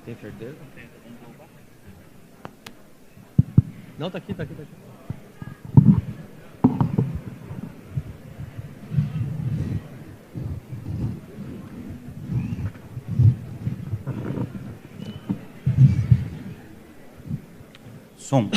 Tem certeza? Não, tá aqui. Som.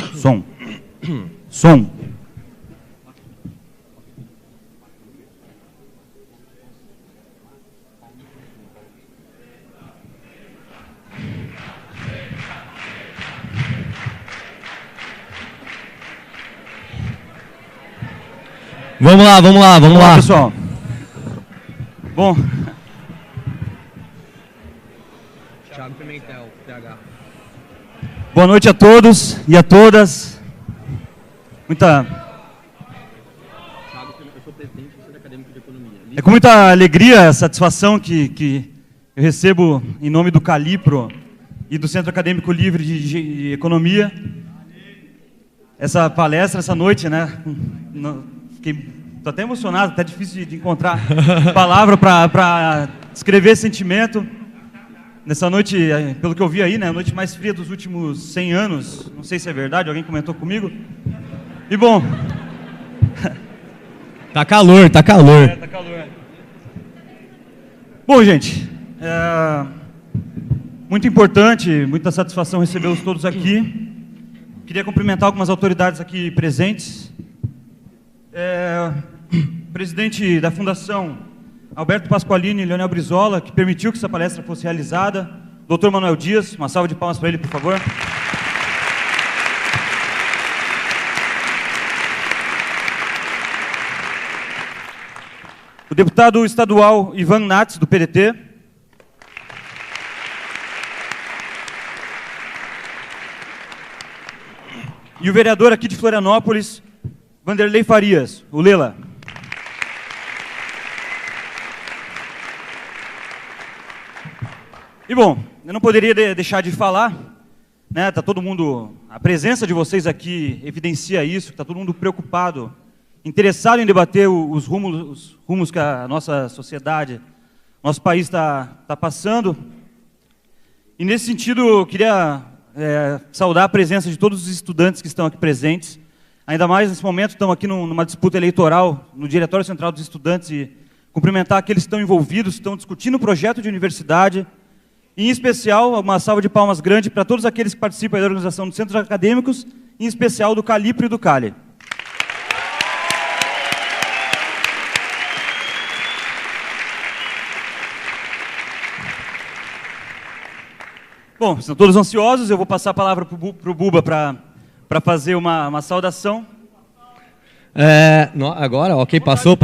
Vamos lá, pessoal. Bom. Thiago Pimentel, PH. Boa noite a todos e a todas. Thiago, eu sou presidente do Centro Acadêmico de Economia. É com muita alegria e satisfação que eu recebo, em nome do Calipro e do Centro Acadêmico Livre de Economia, essa palestra, essa noite, né? Estou até emocionado, até difícil de encontrar palavra para descrever esse sentimento. Nessa noite, pelo que eu vi aí, né? A noite mais fria dos últimos 100 anos. Não sei se é verdade, alguém comentou comigo. E bom... Tá calor. Tá calor. Bom, gente, muito importante, muita satisfação recebê-los todos aqui. Queria cumprimentar algumas autoridades aqui presentes. Presidente da Fundação Alberto Pasqualini e Leonel Brizola, que permitiu que essa palestra fosse realizada. Dr. Manuel Dias, uma salva de palmas para ele, por favor. O deputado estadual Ivan Nats, do PDT. E o vereador aqui de Florianópolis, Vanderlei Farias, o Lela. E bom, eu não poderia deixar de falar, né? Tá todo mundo, a presença de vocês aqui evidencia isso, está todo mundo preocupado, interessado em debater os rumos que a nossa sociedade, nosso país está passando. E nesse sentido, eu queria saudar a presença de todos os estudantes que estão aqui presentes. Ainda mais nesse momento, estamos aqui numa disputa eleitoral, no Diretório Central dos Estudantes, e cumprimentar aqueles que estão envolvidos, que estão discutindo o projeto de universidade. E, em especial, uma salva de palmas grande para todos aqueles que participam da organização dos centros acadêmicos, em especial do Calipro e do Cali. Bom, estão todos ansiosos, eu vou passar a palavra para o Buba para fazer uma saudação. Agora, ok, passou.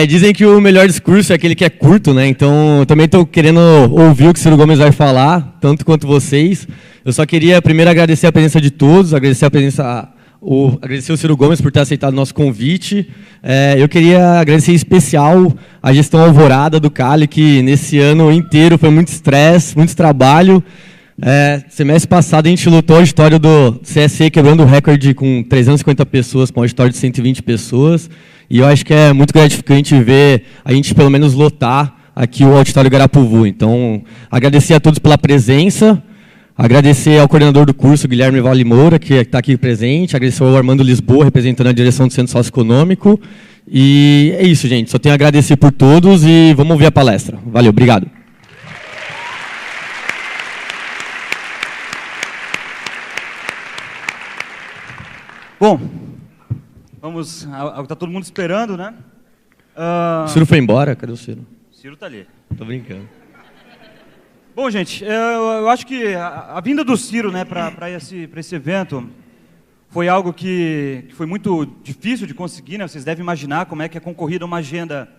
Dizem que o melhor discurso é aquele que é curto, né? Então, eu também estou querendo ouvir o que o Ciro Gomes vai falar, tanto quanto vocês. Eu só queria primeiro agradecer a presença de todos, agradecer o Ciro Gomes por ter aceitado o nosso convite. Eu queria agradecer em especial a gestão Alvorada do Cali, que nesse ano inteiro foi muito estresse, muito trabalho. Semestre passado a gente lutou a auditório do CSE quebrando o recorde com 350 pessoas para um auditório de 120 pessoas. E eu acho que é muito gratificante ver a gente pelo menos lotar aqui o auditório Garapuvu. Então, agradecer a todos pela presença, agradecer ao coordenador do curso, Guilherme Vale Moura, que está aqui presente, agradecer ao Armando Lisboa, representando a direção do Centro Socioeconômico. E é isso, gente. Só tenho a agradecer por todos e vamos ouvir a palestra. Valeu, obrigado. Bom, vamos ao que está todo mundo esperando, né? O Ciro foi embora? Cadê o Ciro? O Ciro está ali. Tô brincando. Bom, gente, eu acho que a vinda do Ciro, né, para esse evento foi algo que foi muito difícil de conseguir, né? Vocês devem imaginar como é que é concorrida uma agenda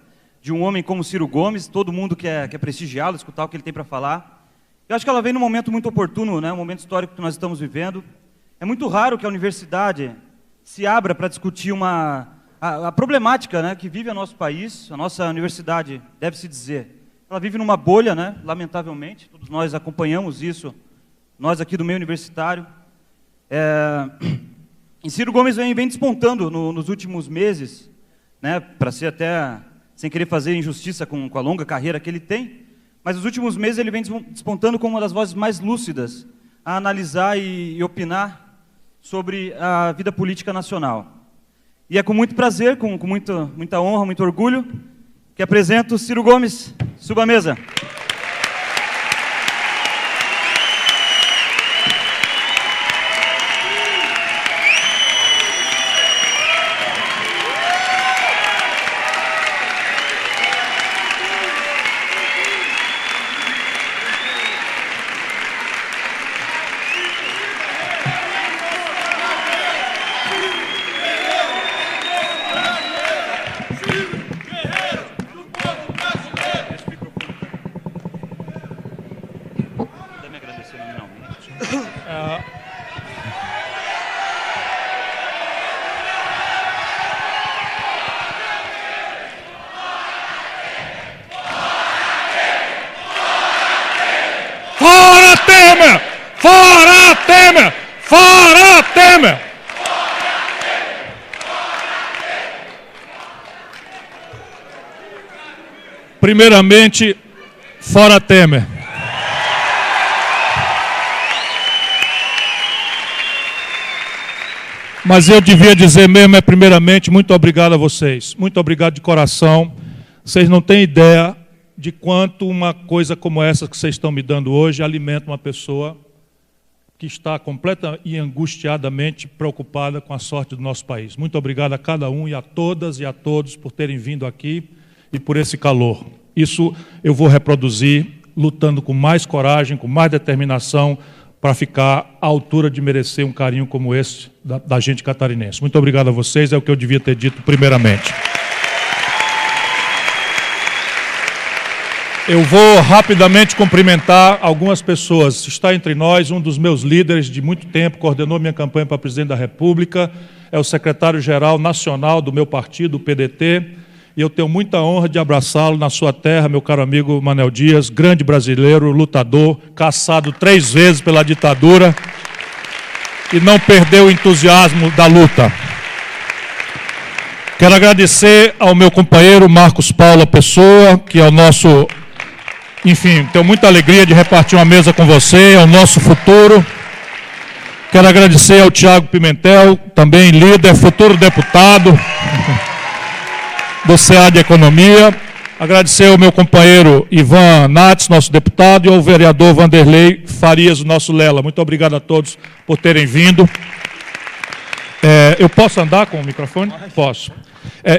de um homem como Ciro Gomes, todo mundo quer prestigiá-lo, escutar o que ele tem para falar. Eu acho que ela vem num momento muito oportuno, né? Um momento histórico que nós estamos vivendo. É muito raro que a universidade se abra para discutir a problemática, né, que vive o nosso país. A nossa universidade, deve-se dizer, ela vive numa bolha, né, lamentavelmente, todos nós acompanhamos isso, nós aqui do meio universitário. E Ciro Gomes vem despontando nos últimos meses, né, para ser até, sem querer fazer injustiça com a longa carreira que ele tem, mas nos últimos meses ele vem despontando como uma das vozes mais lúcidas a analisar e opinar sobre a vida política nacional. E é com muito prazer, com muita honra, muito orgulho, que apresento o Ciro Gomes. Suba à mesa. Fora Temer! Fora Temer! Fora Temer! Primeiramente, fora Temer. Mas eu devia dizer mesmo, primeiramente, muito obrigado a vocês. Muito obrigado de coração. Vocês não têm ideia de quanto uma coisa como essa que vocês estão me dando hoje alimenta uma pessoa que está completa e angustiadamente preocupada com a sorte do nosso país. Muito obrigado a cada um e a todas e a todos por terem vindo aqui e por esse calor. Isso eu vou reproduzir lutando com mais coragem, com mais determinação, para ficar à altura de merecer um carinho como esse da gente catarinense. Muito obrigado a vocês, é o que eu devia ter dito primeiramente. Eu vou rapidamente cumprimentar algumas pessoas. Está entre nós um dos meus líderes de muito tempo, coordenou minha campanha para presidente da República, é o secretário-geral nacional do meu partido, o PDT, e eu tenho muita honra de abraçá-lo na sua terra, meu caro amigo Manel Dias, grande brasileiro, lutador, caçado 3 vezes pela ditadura e não perdeu o entusiasmo da luta. Quero agradecer ao meu companheiro Marcos Paula Pessoa, que é o nosso... Enfim, tenho muita alegria de repartir uma mesa com você, é o nosso futuro. Quero agradecer ao Tiago Pimentel, também líder, futuro deputado do CA de Economia. Agradecer ao meu companheiro Ivan Nats, nosso deputado, e ao vereador Vanderlei Farias, o nosso Lela. Muito obrigado a todos por terem vindo. Eu posso andar com o microfone? Posso.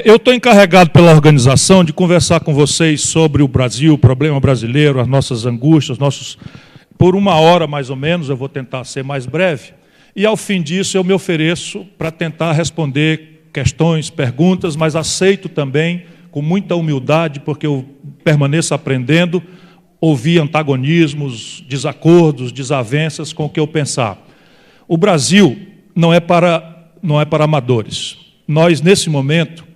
Eu estou encarregado pela organização de conversar com vocês sobre o Brasil, o problema brasileiro, as nossas angústias, por 1 hora mais ou menos, eu vou tentar ser mais breve, e ao fim disso eu me ofereço para tentar responder questões, perguntas, mas aceito também com muita humildade, porque eu permaneço aprendendo, ouvir antagonismos, desacordos, desavenças com o que eu pensar. O Brasil não é para amadores. Nós, nesse momento,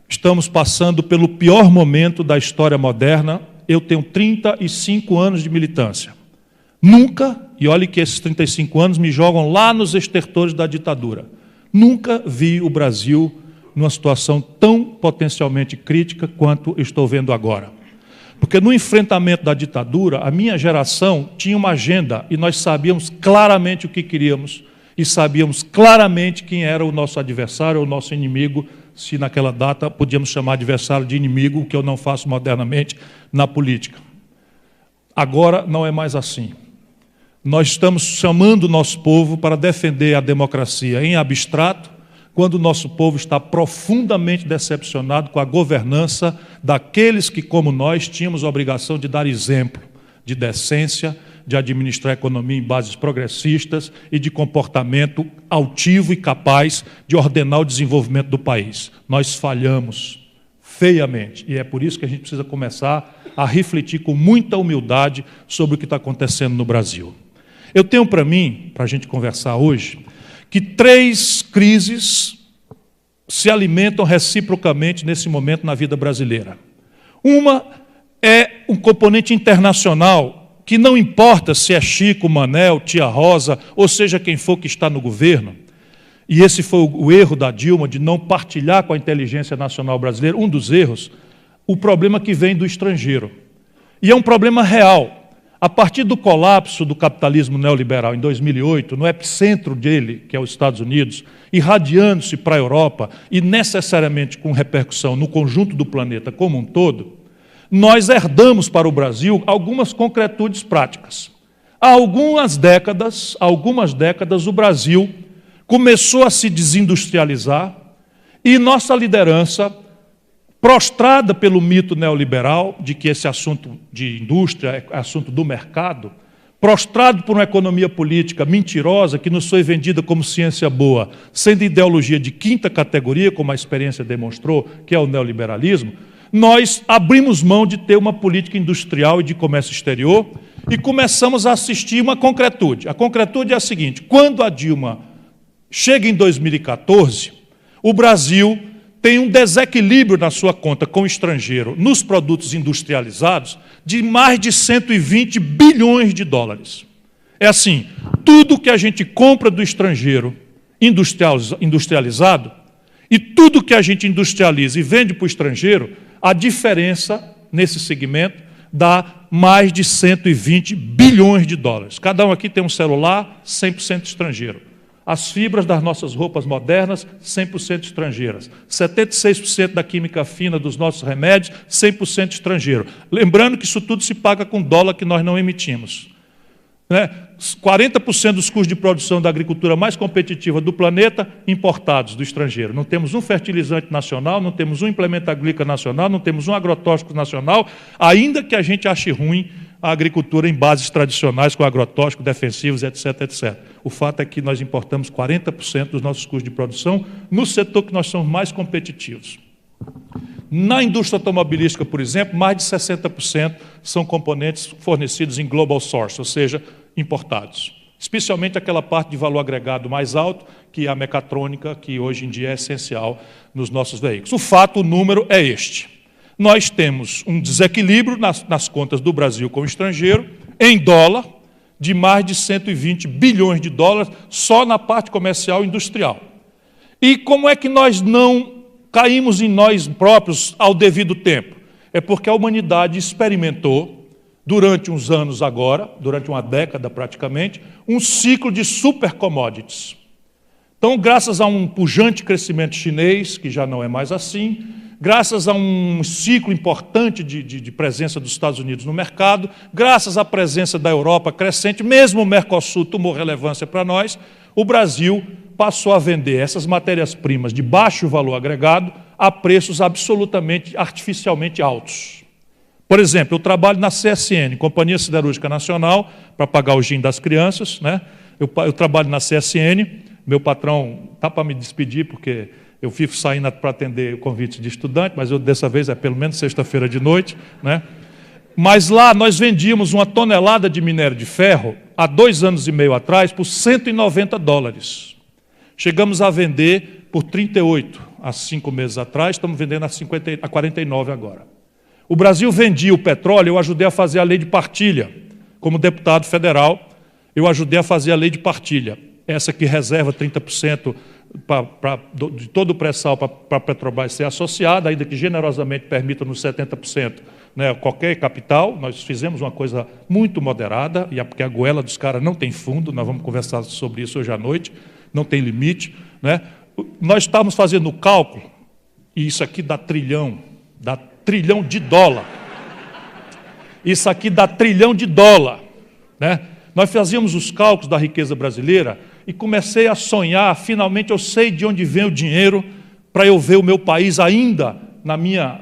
estamos passando pelo pior momento da história moderna. Eu tenho 35 anos de militância. Nunca, e olhe que esses 35 anos me jogam lá nos estertores da ditadura, nunca vi o Brasil numa situação tão potencialmente crítica quanto estou vendo agora. Porque no enfrentamento da ditadura, a minha geração tinha uma agenda e nós sabíamos claramente o que queríamos e sabíamos claramente quem era o nosso adversário ou o nosso inimigo, se naquela data podíamos chamar adversário de inimigo, o que eu não faço modernamente na política. Agora não é mais assim. Nós estamos chamando o nosso povo para defender a democracia em abstrato, quando o nosso povo está profundamente decepcionado com a governança daqueles que, como nós, tínhamos a obrigação de dar exemplo de decência, de administrar a economia em bases progressistas e de comportamento altivo e capaz de ordenar o desenvolvimento do país. Nós falhamos feiamente, e é por isso que a gente precisa começar a refletir com muita humildade sobre o que está acontecendo no Brasil. Eu tenho para mim, para a gente conversar hoje, que 3 crises se alimentam reciprocamente nesse momento na vida brasileira. Uma é um componente internacional, que não importa se é Chico, Manel, Tia Rosa, ou seja quem for que está no governo, e esse foi o erro da Dilma, de não partilhar com a inteligência nacional brasileira, um dos erros, o problema que vem do estrangeiro. E é um problema real. A partir do colapso do capitalismo neoliberal em 2008, no epicentro dele, que é os Estados Unidos, irradiando-se para a Europa e necessariamente com repercussão no conjunto do planeta como um todo, nós herdamos para o Brasil algumas concretudes práticas. Há algumas décadas, o Brasil começou a se desindustrializar e nossa liderança, prostrada pelo mito neoliberal de que esse assunto de indústria é assunto do mercado, prostrado por uma economia política mentirosa que nos foi vendida como ciência boa, sendo ideologia de quinta categoria, como a experiência demonstrou, que é o neoliberalismo, nós abrimos mão de ter uma política industrial e de comércio exterior e começamos a assistir uma concretude. A concretude é a seguinte: quando a Dilma chega em 2014, o Brasil tem um desequilíbrio na sua conta com o estrangeiro nos produtos industrializados de mais de 120 bilhões de dólares. É assim, tudo que a gente compra do estrangeiro industrializado e tudo que a gente industrializa e vende para o estrangeiro, a diferença nesse segmento dá mais de 120 bilhões de dólares. Cada um aqui tem um celular 100% estrangeiro. As fibras das nossas roupas modernas, 100% estrangeiras. 76% da química fina dos nossos remédios, 100% estrangeiro. Lembrando que isso tudo se paga com dólar que nós não emitimos. 40% dos custos de produção da agricultura mais competitiva do planeta, importados do estrangeiro. Não temos um fertilizante nacional, não temos um implemento agrícola nacional, não temos um agrotóxico nacional, ainda que a gente ache ruim a agricultura em bases tradicionais com agrotóxicos, defensivos, etc, etc. O fato é que nós importamos 40% dos nossos custos de produção no setor que nós somos mais competitivos. Na indústria automobilística, por exemplo, mais de 60% são componentes fornecidos em global source, ou seja, importados. Especialmente aquela parte de valor agregado mais alto, que é a mecatrônica, que hoje em dia é essencial nos nossos veículos. O fato, o número é este. Nós temos um desequilíbrio nas contas do Brasil com o estrangeiro, em dólar, de mais de 120 bilhões de dólares, só na parte comercial e industrial. E como é que nós não caímos em nós próprios ao devido tempo? É porque a humanidade experimentou, durante uns anos agora, durante uma década praticamente, um ciclo de super commodities. Então, graças a um pujante crescimento chinês, que já não é mais assim, graças a um ciclo importante de presença dos Estados Unidos no mercado, graças à presença da Europa crescente, mesmo o Mercosul tomou relevância para nós, o Brasil passou a vender essas matérias-primas de baixo valor agregado a preços absolutamente, artificialmente altos. Por exemplo, eu trabalho na CSN, Companhia Siderúrgica Nacional, para pagar o gin das crianças, né? Eu trabalho na CSN, meu patrão está para me despedir, porque eu fico saindo para atender o convite de estudante, mas dessa vez é pelo menos sexta-feira de noite, né? Mas lá nós vendíamos uma tonelada de minério de ferro, há 2 anos e meio atrás, por 190 dólares. Chegamos a vender por 38, há 5 meses atrás, estamos vendendo a 49 agora. O Brasil vendia o petróleo, eu ajudei a fazer a lei de partilha. Como deputado federal, eu ajudei a fazer a lei de partilha. Essa que reserva 30% de todo o pré-sal para a Petrobras ser associada, ainda que generosamente permita nos 70%, né, qualquer capital. Nós fizemos uma coisa muito moderada, e é porque a goela dos caras não tem fundo, nós vamos conversar sobre isso hoje à noite, não tem limite, né? Nós estávamos fazendo o cálculo, e isso aqui dá trilhão de dólar. Isso aqui dá trilhão de dólar, né? Nós fazíamos os cálculos da riqueza brasileira e comecei a sonhar, finalmente eu sei de onde vem o dinheiro para eu ver o meu país ainda na minha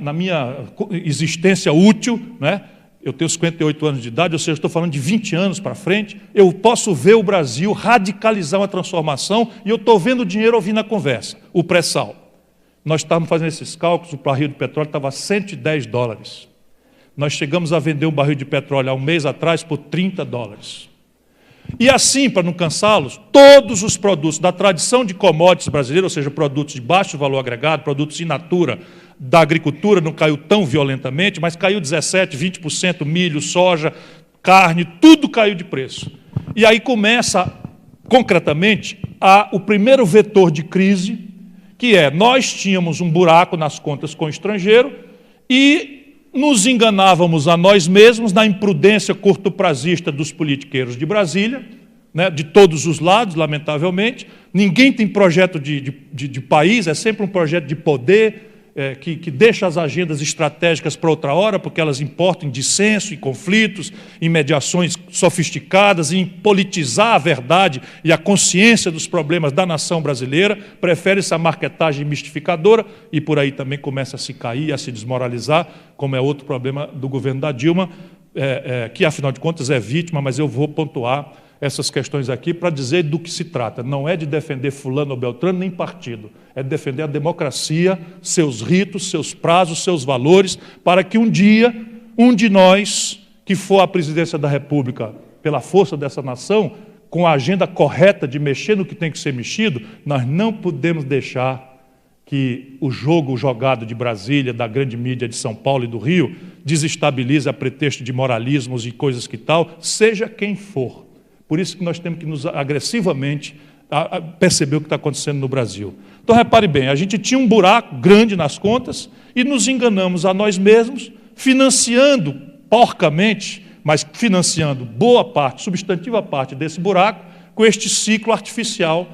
existência útil, né? Eu tenho 58 anos de idade, ou seja, estou falando de 20 anos para frente, eu posso ver o Brasil radicalizar uma transformação e eu estou vendo o dinheiro ouvindo a conversa, o pré-sal. Nós estávamos fazendo esses cálculos, o barril de petróleo estava a 110 dólares. Nós chegamos a vender um barril de petróleo há um mês atrás por 30 dólares. E assim, para não cansá-los, todos os produtos da tradição de commodities brasileira, ou seja, produtos de baixo valor agregado, produtos in natura, da agricultura não caiu tão violentamente, mas caiu 17%, 20%, milho, soja, carne, tudo caiu de preço. E aí começa, concretamente, o primeiro vetor de crise, que é, nós tínhamos um buraco nas contas com o estrangeiro e nos enganávamos a nós mesmos na imprudência curto-prazista dos politiqueiros de Brasília, né, de todos os lados, lamentavelmente. Ninguém tem projeto de país, é sempre um projeto de poder, que deixa as agendas estratégicas para outra hora, porque elas importam em dissenso, em conflitos, em mediações sofisticadas, em politizar a verdade e a consciência dos problemas da nação brasileira. Prefere-se a marketagem mistificadora e por aí também começa a se cair, a se desmoralizar, como é outro problema do governo da Dilma, que afinal de contas é vítima, mas eu vou pontuar essas questões aqui para dizer do que se trata. Não é de defender fulano ou beltrano, nem partido. É de defender a democracia, seus ritos, seus prazos, seus valores, para que um dia, um de nós, que for à presidência da República pela força dessa nação, com a agenda correta de mexer no que tem que ser mexido, nós não podemos deixar que o jogo jogado de Brasília, da grande mídia de São Paulo e do Rio, desestabilize a pretexto de moralismos e coisas que tal, seja quem for. Por isso que nós temos que nos agressivamente perceber o que está acontecendo no Brasil. Então, repare bem, a gente tinha um buraco grande nas contas e nos enganamos a nós mesmos, financiando porcamente, mas financiando boa parte, substantiva parte desse buraco, com este ciclo artificial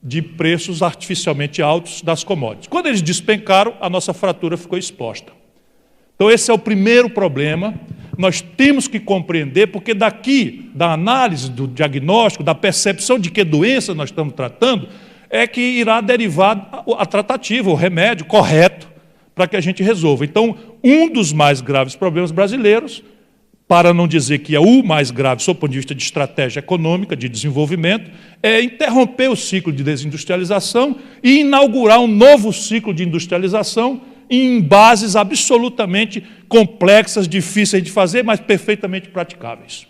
de preços artificialmente altos das commodities. Quando eles despencaram, a nossa fratura ficou exposta. Então, esse é o primeiro problema. Nós temos que compreender, porque daqui, da análise, do diagnóstico, da percepção de que doença nós estamos tratando, é que irá derivar a tratativa, o remédio correto para que a gente resolva. Então, um dos mais graves problemas brasileiros, para não dizer que é o mais grave, sob o ponto de vista de estratégia econômica, de desenvolvimento, é interromper o ciclo de desindustrialização e inaugurar um novo ciclo de industrialização em bases absolutamente complexas, difíceis de fazer, mas perfeitamente praticáveis.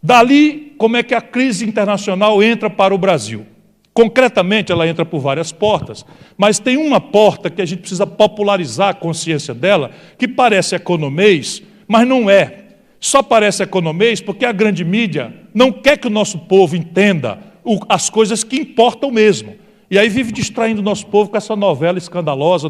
Dali, como é que a crise internacional entra para o Brasil? Concretamente, ela entra por várias portas, mas tem uma porta que a gente precisa popularizar a consciência dela, que parece economês, mas não é. Só parece economês porque a grande mídia não quer que o nosso povo entenda as coisas que importam mesmo. E aí vive distraindo o nosso povo com essa novela escandalosa,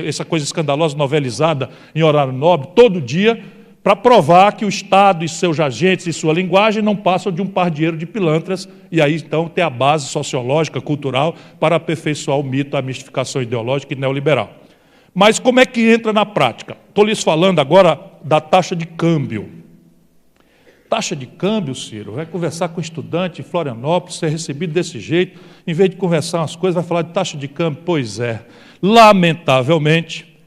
essa coisa escandalosa novelizada em horário nobre, todo dia, para provar que o Estado e seus agentes e sua linguagem não passam de um pardieiro de pilantras, e aí então ter a base sociológica, cultural, para aperfeiçoar o mito, a mistificação ideológica e neoliberal. Mas como é que entra na prática? Estou lhes falando agora da taxa de câmbio. Taxa de câmbio, Ciro, vai conversar com estudante em Florianópolis, ser recebido desse jeito, em vez de conversar umas coisas, vai falar de taxa de câmbio. Pois é, lamentavelmente,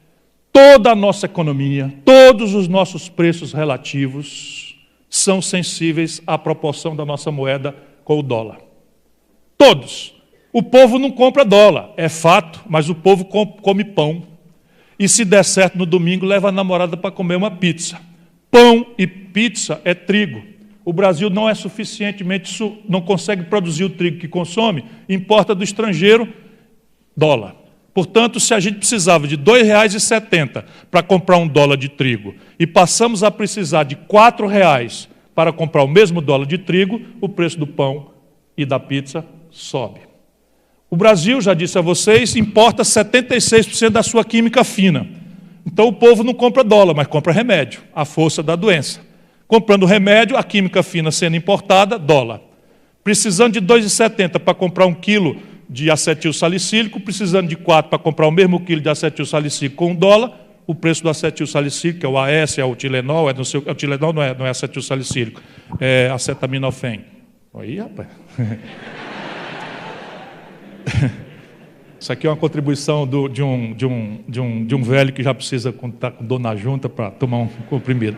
toda a nossa economia, todos os nossos preços relativos são sensíveis à proporção da nossa moeda com o dólar. Todos. O povo não compra dólar, é fato, mas o povo come pão. E se der certo no domingo, leva a namorada para comer uma pizza. Pão e pizza é trigo. O Brasil não é suficientemente, não consegue produzir o trigo que consome, importa do estrangeiro dólar. Portanto, se a gente precisava de R$ 2,70 para comprar um dólar de trigo e passamos a precisar de R$ 4,00 para comprar o mesmo dólar de trigo, o preço do pão e da pizza sobe. O Brasil, já disse a vocês, importa 76% da sua química fina. Então o povo não compra dólar, mas compra remédio, a força da doença. Comprando remédio, a química fina sendo importada, dólar. Precisando de R$ 2,70 para comprar 1 quilo de acetil salicílico, precisando de 4 para comprar o mesmo quilo de acetil salicílico com $1, o preço do acetil salicílico, que é o AS, é o Tilenol, o Tilenol não é acetil salicílico, é acetaminofén. Aí, rapaz. Isso aqui é uma contribuição de um velho que já precisa estar com dor na junta para tomar um comprimido.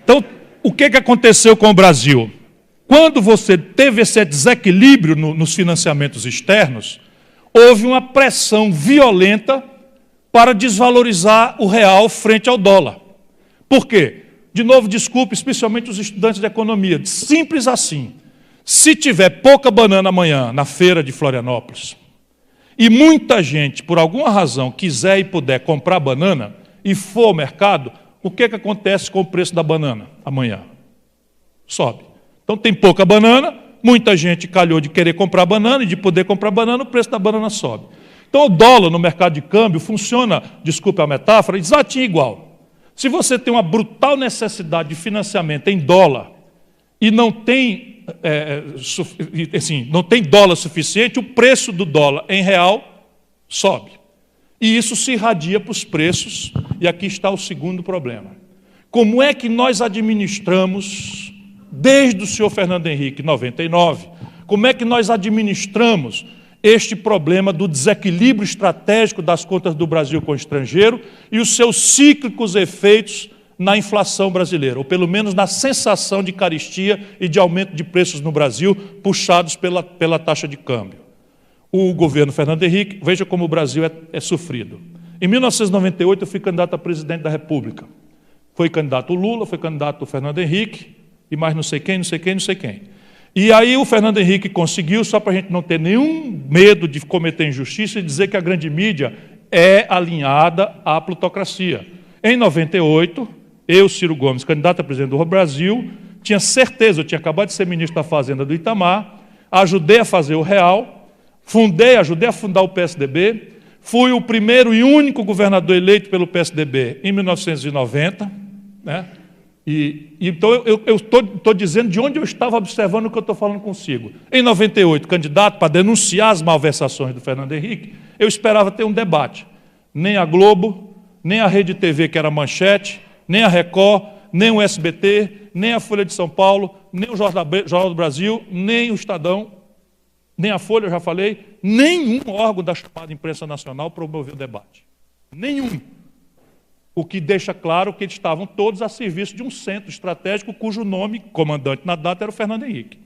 Então, o que aconteceu com o Brasil? Quando você teve esse desequilíbrio nos financiamentos externos, houve uma pressão violenta para desvalorizar o real frente ao dólar. Por quê? De novo, desculpe, especialmente os estudantes de economia. Simples assim. Se tiver pouca banana amanhã na feira de Florianópolis, e muita gente, por alguma razão, quiser e puder comprar banana e for ao mercado, o que acontece com o preço da banana amanhã? Sobe. Então tem pouca banana, muita gente calhou de querer comprar banana e de poder comprar banana, o preço da banana sobe. Então o dólar no mercado de câmbio funciona, desculpe a metáfora, exatinho igual. Se você tem uma brutal necessidade de financiamento em dólar e não tem, não tem dólar suficiente, o preço do dólar em real sobe. E isso se irradia para os preços, e aqui está o segundo problema. Como é que nós administramos, desde o senhor Fernando Henrique, 99, como é que nós administramos este problema do desequilíbrio estratégico das contas do Brasil com o estrangeiro e os seus cíclicos efeitos na inflação brasileira, ou pelo menos na sensação de carestia e de aumento de preços no Brasil, puxados pela taxa de câmbio. O governo Fernando Henrique, veja como o Brasil é sofrido. Em 1998, eu fui candidato a presidente da República. Foi candidato o Lula, foi candidato o Fernando Henrique, e mais não sei quem. E aí o Fernando Henrique conseguiu, só para a gente não ter nenhum medo de cometer injustiça, e dizer que a grande mídia é alinhada à plutocracia. Em 98, eu, Ciro Gomes, candidato a presidente do Brasil, tinha certeza, eu tinha acabado de ser ministro da Fazenda do Itamar, ajudei a fazer o Real, ajudei a fundar o PSDB, fui o primeiro e único governador eleito pelo PSDB em 1990, né? Então, eu estou dizendo de onde eu estava observando o que eu estou falando consigo. Em 98, candidato para denunciar as malversações do Fernando Henrique, eu esperava ter um debate. Nem a Globo, nem a Rede TV, que era Manchete, nem a Record, nem o SBT, nem a Folha de São Paulo, nem o Jornal do Brasil, nem o Estadão, nem a Folha, eu já falei, nenhum órgão da chamada imprensa nacional promoveu o debate. Nenhum. O que deixa claro que eles estavam todos a serviço de um centro estratégico cujo nome, comandante na data, era o Fernando Henrique.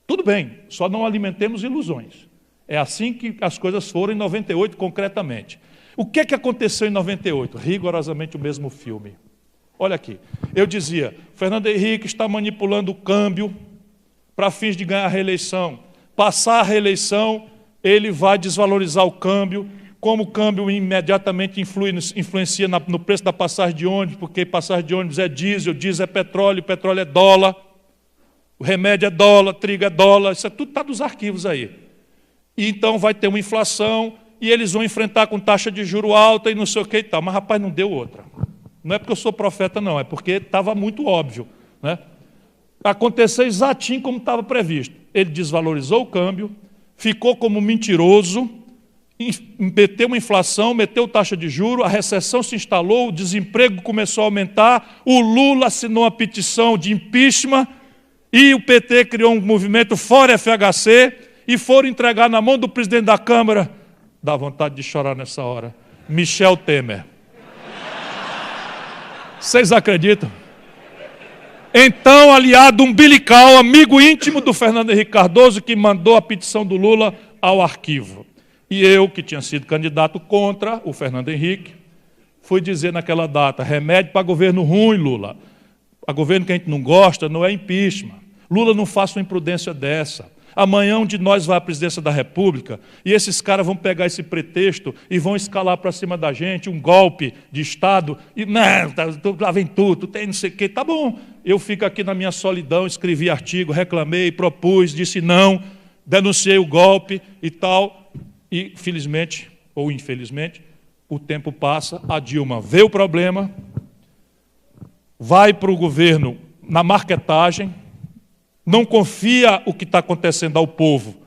Tudo bem, só não alimentemos ilusões. É assim que as coisas foram em 98, concretamente. O que aconteceu em 98? Rigorosamente o mesmo filme. Olha aqui, eu dizia, Fernando Henrique está manipulando o câmbio para fins de ganhar a reeleição. Passar a reeleição, ele vai desvalorizar o câmbio. Como o câmbio imediatamente influencia no preço da passagem de ônibus, porque passagem de ônibus é diesel, diesel é petróleo é dólar, o remédio é dólar, trigo é dólar, isso tudo está nos arquivos aí. E então vai ter uma inflação e eles vão enfrentar com taxa de juro alta e não sei o que e tal. Mas, rapaz, não deu outra. Não é porque eu sou profeta, não, é porque estava muito óbvio, né? Aconteceu exatinho como estava previsto. Ele desvalorizou o câmbio, ficou como mentiroso, meteu uma inflação, meteu taxa de juros, a recessão se instalou, o desemprego começou a aumentar, o Lula assinou uma petição de impeachment e o PT criou um movimento fora FHC e foram entregar na mão do presidente da Câmara, dá vontade de chorar nessa hora, Michel Temer. Vocês acreditam? Então, aliado umbilical, amigo íntimo do Fernando Henrique Cardoso, que mandou a petição do Lula ao arquivo. E eu, que tinha sido candidato contra o Fernando Henrique, fui dizer naquela data, remédio para governo ruim, Lula. A governo que a gente não gosta não é impeachment. Lula, não faça uma imprudência dessa. Amanhã um de nós vai à presidência da República e esses caras vão pegar esse pretexto e vão escalar para cima da gente um golpe de Estado. E, não, lá vem tu tem não sei o quê. Tá bom, eu fico aqui na minha solidão, escrevi artigo, reclamei, propus, disse não, denunciei o golpe e tal. E, felizmente, ou infelizmente, o tempo passa, a Dilma vê o problema, vai para o governo na marketagem, não confia o que está acontecendo ao povo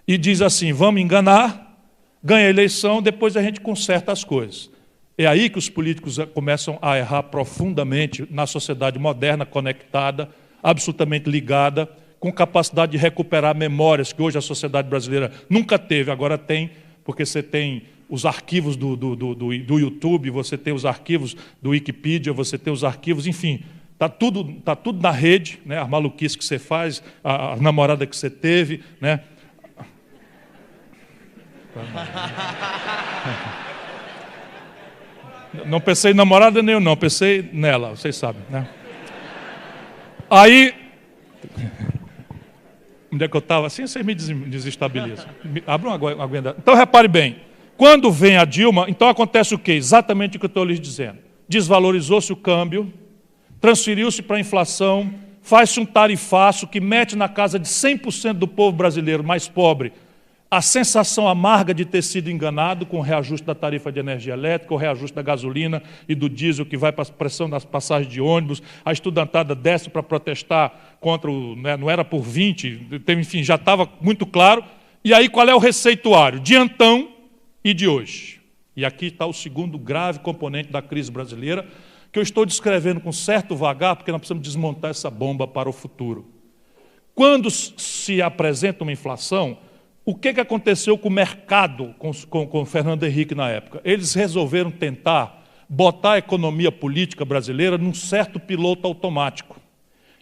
e diz assim, vamos enganar, ganha a eleição, depois a gente conserta as coisas. É aí que os políticos começam a errar profundamente na sociedade moderna, conectada, absolutamente ligada, com capacidade de recuperar memórias que hoje a sociedade brasileira nunca teve, agora tem, porque você tem os arquivos do YouTube, você tem os arquivos do Wikipedia, você tem os arquivos, enfim, está tudo na rede, né? A maluquice que você faz, a namorada que você teve, né? Não pensei em namorada nenhum, não, pensei nela, vocês sabem, né? Aí... Onde é que eu estava? Assim vocês me desestabilizam. Abra uma aguenta. Então, repare bem. Quando vem a Dilma, então acontece o quê? Exatamente o que eu estou lhes dizendo. Desvalorizou-se o câmbio, transferiu-se para a inflação, faz-se um tarifaço que mete na casa de 100% do povo brasileiro mais pobre a sensação amarga de ter sido enganado com o reajuste da tarifa de energia elétrica, o reajuste da gasolina e do diesel que vai para a pressão das passagens de ônibus, a estudantada desce para protestar contra o... Né, não era por 20, enfim, já estava muito claro. E aí qual é o receituário? De então e de hoje. E aqui está o segundo grave componente da crise brasileira, que eu estou descrevendo com certo vagar, porque nós precisamos desmontar essa bomba para o futuro. Quando se apresenta uma inflação, o que aconteceu com o mercado, com o Fernando Henrique na época? Eles resolveram tentar botar a economia política brasileira num certo piloto automático,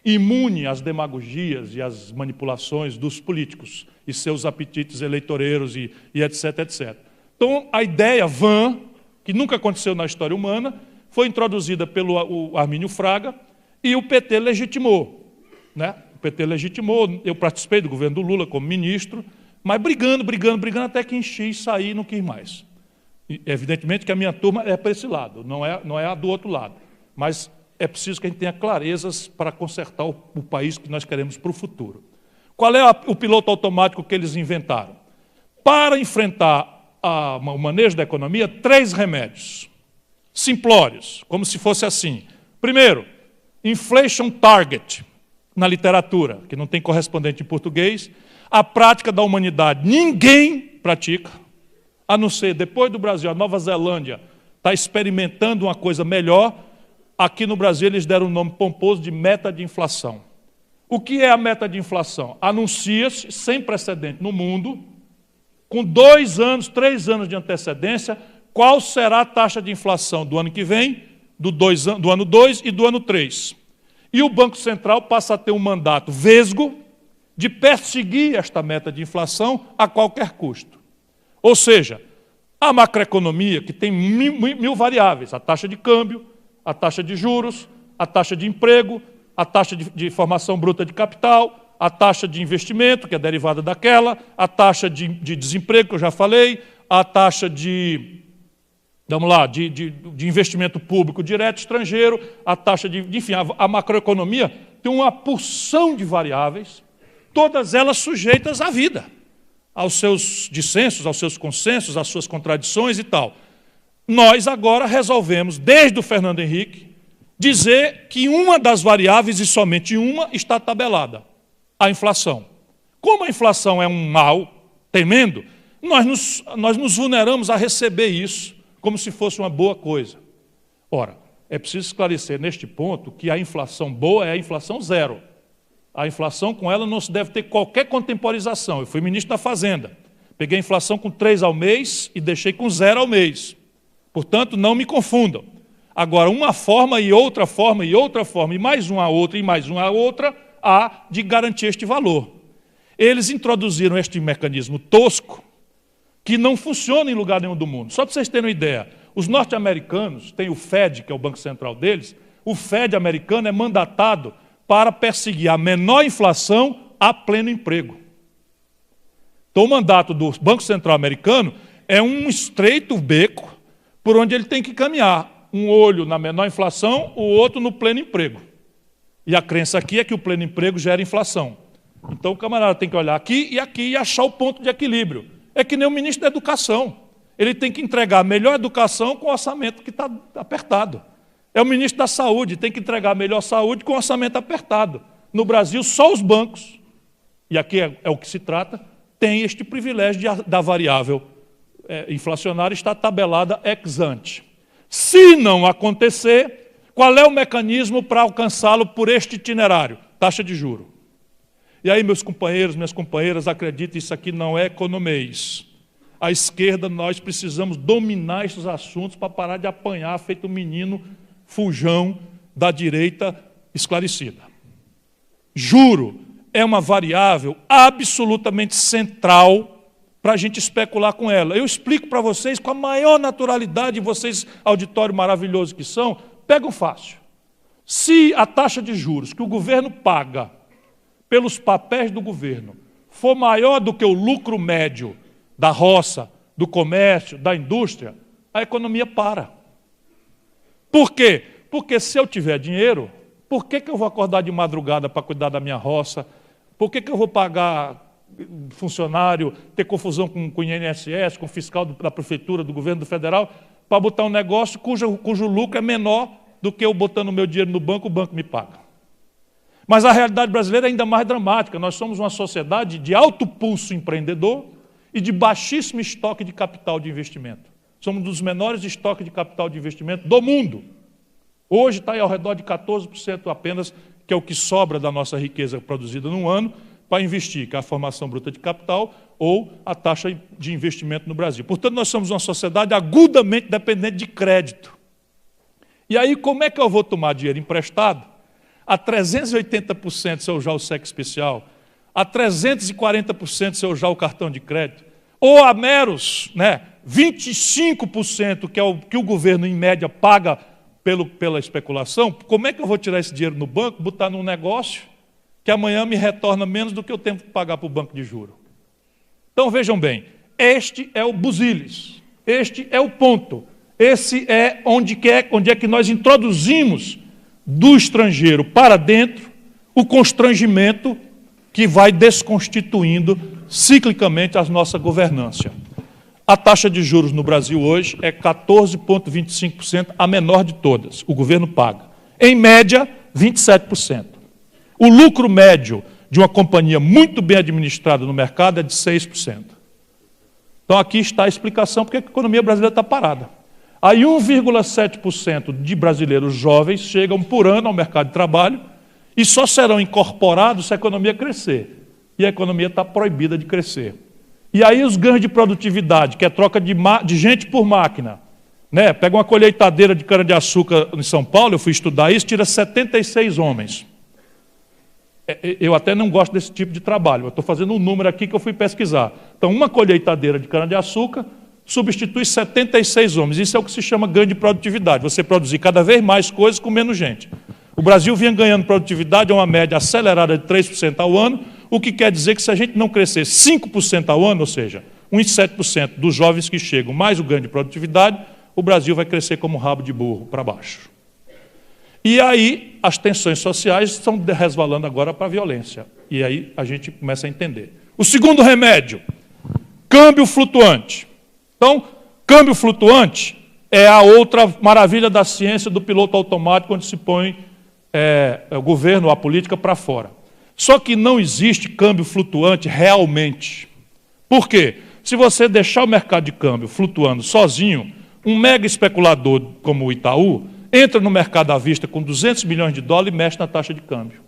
imune às demagogias e às manipulações dos políticos e seus apetites eleitoreiros e etc, etc. Então, a ideia vã, que nunca aconteceu na história humana, foi introduzida pelo Armínio Fraga e o PT legitimou. Né? O PT legitimou, eu participei do governo do Lula como ministro, mas brigando, até que enchi e saí e não quis mais. E, evidentemente que a minha turma é para esse lado, não é a do outro lado. Mas é preciso que a gente tenha clarezas para consertar o país que nós queremos para o futuro. Qual é o piloto automático que eles inventaram? Para enfrentar o manejo da economia, 3 remédios simplórios, como se fosse assim. Primeiro, inflation target, na literatura, que não tem correspondente em português, a prática da humanidade ninguém pratica, a não ser, depois do Brasil, a Nova Zelândia está experimentando uma coisa melhor. Aqui no Brasil eles deram um nome pomposo de meta de inflação. O que é a meta de inflação? Anuncia-se, sem precedente no mundo, com 2 anos, 3 anos de antecedência, qual será a taxa de inflação do ano que vem, do ano 2 e do ano 3. E o Banco Central passa a ter um mandato vesgo de perseguir esta meta de inflação a qualquer custo. Ou seja, a macroeconomia, que tem mil variáveis, a taxa de câmbio, a taxa de juros, a taxa de emprego, a taxa de formação bruta de capital, a taxa de investimento, que é derivada daquela, a taxa de desemprego, que eu já falei, a taxa de investimento público direto estrangeiro, a taxa de... Enfim, a macroeconomia tem uma porção de variáveis, todas elas sujeitas à vida, aos seus dissensos, aos seus consensos, às suas contradições e tal. Nós agora resolvemos, desde o Fernando Henrique, dizer que uma das variáveis, e somente uma, está tabelada: a inflação. Como a inflação é um mal tremendo, nós nos vulneramos a receber isso como se fosse uma boa coisa. Ora, é preciso esclarecer neste ponto que a inflação boa é a inflação zero. A inflação, com ela, não se deve ter qualquer contemporização. Eu fui ministro da Fazenda. Peguei a inflação com 3 ao mês e deixei com 0 ao mês. Portanto, não me confundam. Agora, uma forma e outra forma e outra forma, e mais uma outra e mais uma outra, há de garantir este valor. Eles introduziram este mecanismo tosco que não funciona em lugar nenhum do mundo. Só para vocês terem uma ideia, os norte-americanos têm o Fed, que é o banco central deles, o Fed americano é mandatado para perseguir a menor inflação a pleno emprego. Então, o mandato do Banco Central americano é um estreito beco por onde ele tem que caminhar. Um olho na menor inflação, o outro no pleno emprego. E a crença aqui é que o pleno emprego gera inflação. Então, o camarada tem que olhar aqui e achar o ponto de equilíbrio. É que nem o ministro da Educação. Ele tem que entregar a melhor educação com o orçamento que está apertado. É o ministro da Saúde, tem que entregar a melhor saúde com orçamento apertado. No Brasil, só os bancos, e aqui é o que se trata, tem este privilégio da variável inflacionária estar tabelada ex ante. Se não acontecer, qual é o mecanismo para alcançá-lo por este itinerário? Taxa de juros. E aí, meus companheiros, minhas companheiras, acreditem, isso aqui não é economês. À esquerda, nós precisamos dominar esses assuntos para parar de apanhar feito um menino fujão da direita esclarecida. Juro é uma variável absolutamente central para a gente especular com ela. Eu explico para vocês com a maior naturalidade, vocês, auditório maravilhoso que são, pegam fácil. Se a taxa de juros que o governo paga pelos papéis do governo for maior do que o lucro médio da roça, do comércio, da indústria, a economia para. Por quê? Porque se eu tiver dinheiro, por que eu vou acordar de madrugada para cuidar da minha roça? Por que eu vou pagar funcionário, ter confusão com o INSS, com o fiscal da prefeitura, do governo federal, para botar um negócio cujo lucro é menor do que eu botando o meu dinheiro no banco, o banco me paga. Mas a realidade brasileira é ainda mais dramática. Nós somos uma sociedade de alto pulso empreendedor e de baixíssimo estoque de capital de investimento. Somos um dos menores estoques de capital de investimento do mundo. Hoje está ao redor de 14% apenas, que é o que sobra da nossa riqueza produzida num ano, para investir, que é a formação bruta de capital ou a taxa de investimento no Brasil. Portanto, nós somos uma sociedade agudamente dependente de crédito. E aí, como é que eu vou tomar dinheiro emprestado a 380% se eu usar o cheque especial, a 340% se eu usar o cartão de crédito, ou a meros 25%, que é o que o governo, em média, paga pela especulação? Como é que eu vou tirar esse dinheiro no banco, botar num negócio que amanhã me retorna menos do que eu tenho que pagar para o banco de juros? Então, vejam bem, este é o busilis, este é o ponto, esse é onde é que nós introduzimos do estrangeiro para dentro o constrangimento que vai desconstituindo ciclicamente a nossa governança. A taxa de juros no Brasil hoje é 14,25%, a menor de todas, o governo paga. Em média, 27%. O lucro médio de uma companhia muito bem administrada no mercado é de 6%. Então aqui está a explicação porque a economia brasileira está parada. Aí 1,7% de brasileiros jovens chegam por ano ao mercado de trabalho e só serão incorporados se a economia crescer. E a economia está proibida de crescer. E aí os ganhos de produtividade, que é troca de gente por máquina, né? Pega uma colheitadeira de cana-de-açúcar em São Paulo, eu fui estudar isso, tira 76 homens. Eu até não gosto desse tipo de trabalho, eu estou fazendo um número aqui que eu fui pesquisar. Então, uma colheitadeira de cana-de-açúcar substitui 76 homens. Isso é o que se chama ganho de produtividade. Você produzir cada vez mais coisas com menos gente. O Brasil vinha ganhando produtividade a uma média acelerada de 3% ao ano, o que quer dizer que se a gente não crescer 5% ao ano, ou seja, uns 7% dos jovens que chegam, mais o ganho de produtividade, o Brasil vai crescer como um rabo de burro para baixo. E aí as tensões sociais estão resvalando agora para a violência. E aí a gente começa a entender. O segundo remédio, câmbio flutuante. Então, câmbio flutuante é a outra maravilha da ciência do piloto automático, onde se põe o governo, a política para fora. Só que não existe câmbio flutuante realmente. Por quê? Se você deixar o mercado de câmbio flutuando sozinho, um mega especulador como o Itaú entra no mercado à vista com 200 milhões de dólares e mexe na taxa de câmbio.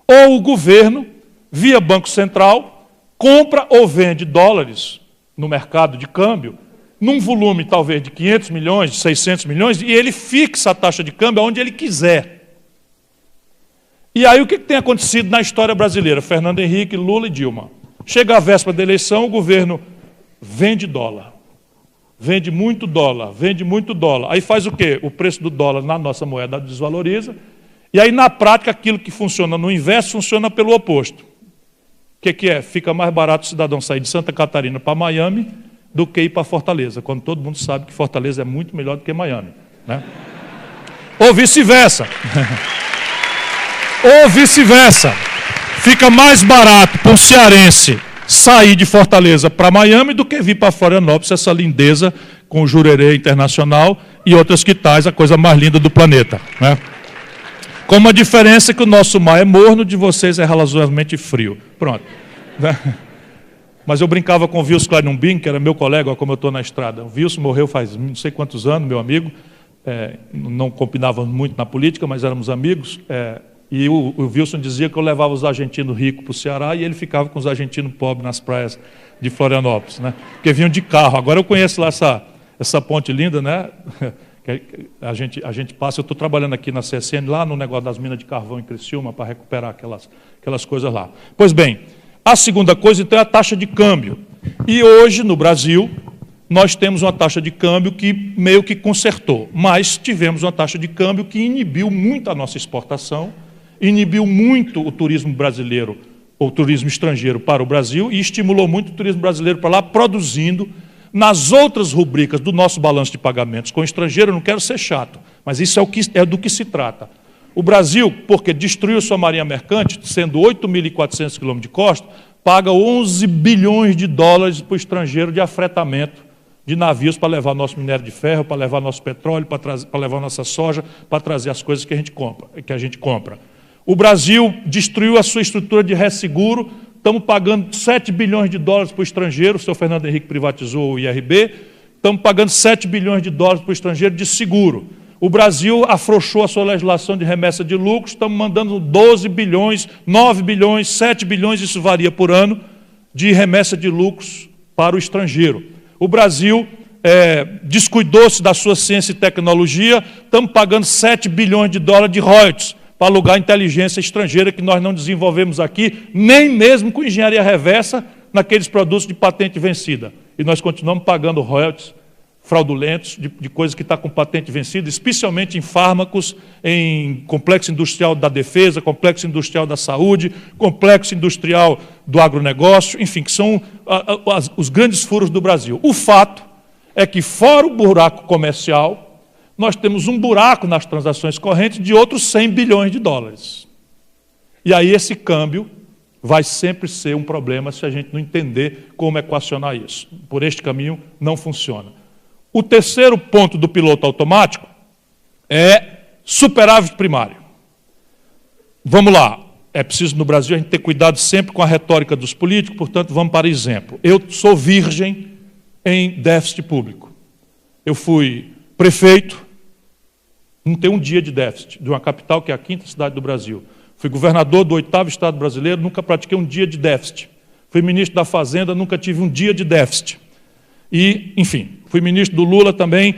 Ou o governo, via Banco Central, compra ou vende dólares no mercado de câmbio, num volume talvez de 500 milhões, de 600 milhões, e ele fixa a taxa de câmbio onde ele quiser. E aí o que tem acontecido na história brasileira? Fernando Henrique, Lula e Dilma. Chega a véspera da eleição, o governo vende dólar. Vende muito dólar, vende muito dólar. Aí faz o quê? O preço do dólar na nossa moeda desvaloriza. E aí, na prática, aquilo que funciona no inverso funciona pelo oposto. O que é? Fica mais barato o cidadão sair de Santa Catarina para Miami do que ir para Fortaleza, quando todo mundo sabe que Fortaleza é muito melhor do que Miami, né? Ou vice-versa. Ou vice-versa. Fica mais barato para um cearense sair de Fortaleza para Miami do que vir para Florianópolis, essa lindeza com o Jurerê Internacional e outras que tais, a coisa mais linda do planeta, né? Com uma diferença que o nosso mar é morno, de vocês é razoavelmente frio. Pronto. Mas eu brincava com o Wilson Kleinenbing, que era meu colega, olha como eu estou na estrada. O Wilson morreu faz não sei quantos anos, meu amigo. Não combinávamos muito na política, mas éramos amigos. E o Wilson dizia que eu levava os argentinos ricos para o Ceará e ele ficava com os argentinos pobres nas praias de Florianópolis, né? Porque vinham de carro. Agora eu conheço lá essa ponte linda, né? A gente passa, eu estou trabalhando aqui na CSN, lá no negócio das minas de carvão em Criciúma, para recuperar aquelas coisas lá. Pois bem, a segunda coisa, então, é a taxa de câmbio. E hoje, no Brasil, nós temos uma taxa de câmbio que meio que consertou, mas tivemos uma taxa de câmbio que inibiu muito a nossa exportação, inibiu muito o turismo brasileiro, ou turismo estrangeiro para o Brasil, e estimulou muito o turismo brasileiro para lá, produzindo. Nas outras rubricas do nosso balanço de pagamentos com o estrangeiro, eu não quero ser chato, mas isso é do que se trata. O Brasil, porque destruiu sua marinha mercante, sendo 8.400 quilômetros de costa, paga 11 bilhões de dólares para o estrangeiro de afretamento de navios para levar nosso minério de ferro, para levar nosso petróleo, para levar nossa soja, para trazer as coisas que a gente compra. O Brasil destruiu a sua estrutura de resseguro, estamos pagando 7 bilhões de dólares para o estrangeiro, o senhor Fernando Henrique privatizou o IRB, estamos pagando 7 bilhões de dólares para o estrangeiro de seguro. O Brasil afrouxou a sua legislação de remessa de lucros, estamos mandando 12 bilhões, 9 bilhões, 7 bilhões, isso varia por ano, de remessa de lucros para o estrangeiro. O Brasil descuidou-se da sua ciência e tecnologia, estamos pagando 7 bilhões de dólares de royalties para alugar inteligência estrangeira que nós não desenvolvemos aqui, nem mesmo com engenharia reversa naqueles produtos de patente vencida. E nós continuamos pagando royalties fraudulentos de coisas que estão com patente vencida, especialmente em fármacos, em complexo industrial da defesa, complexo industrial da saúde, complexo industrial do agronegócio, enfim, que são os grandes furos do Brasil. O fato é que, fora o buraco comercial, nós temos um buraco nas transações correntes de outros 100 bilhões de dólares. E aí esse câmbio vai sempre ser um problema se a gente não entender como equacionar isso. Por este caminho não funciona. O terceiro ponto do piloto automático é superávit primário. Vamos lá. É preciso, no Brasil, a gente ter cuidado sempre com a retórica dos políticos, portanto, vamos para exemplo. Eu sou virgem em déficit público. Eu fui prefeito, não tem um dia de déficit, de uma capital que é a 5ª cidade do Brasil. Fui governador do 8º estado brasileiro, nunca pratiquei um dia de déficit. Fui ministro da Fazenda, nunca tive um dia de déficit. E, enfim, fui ministro do Lula também,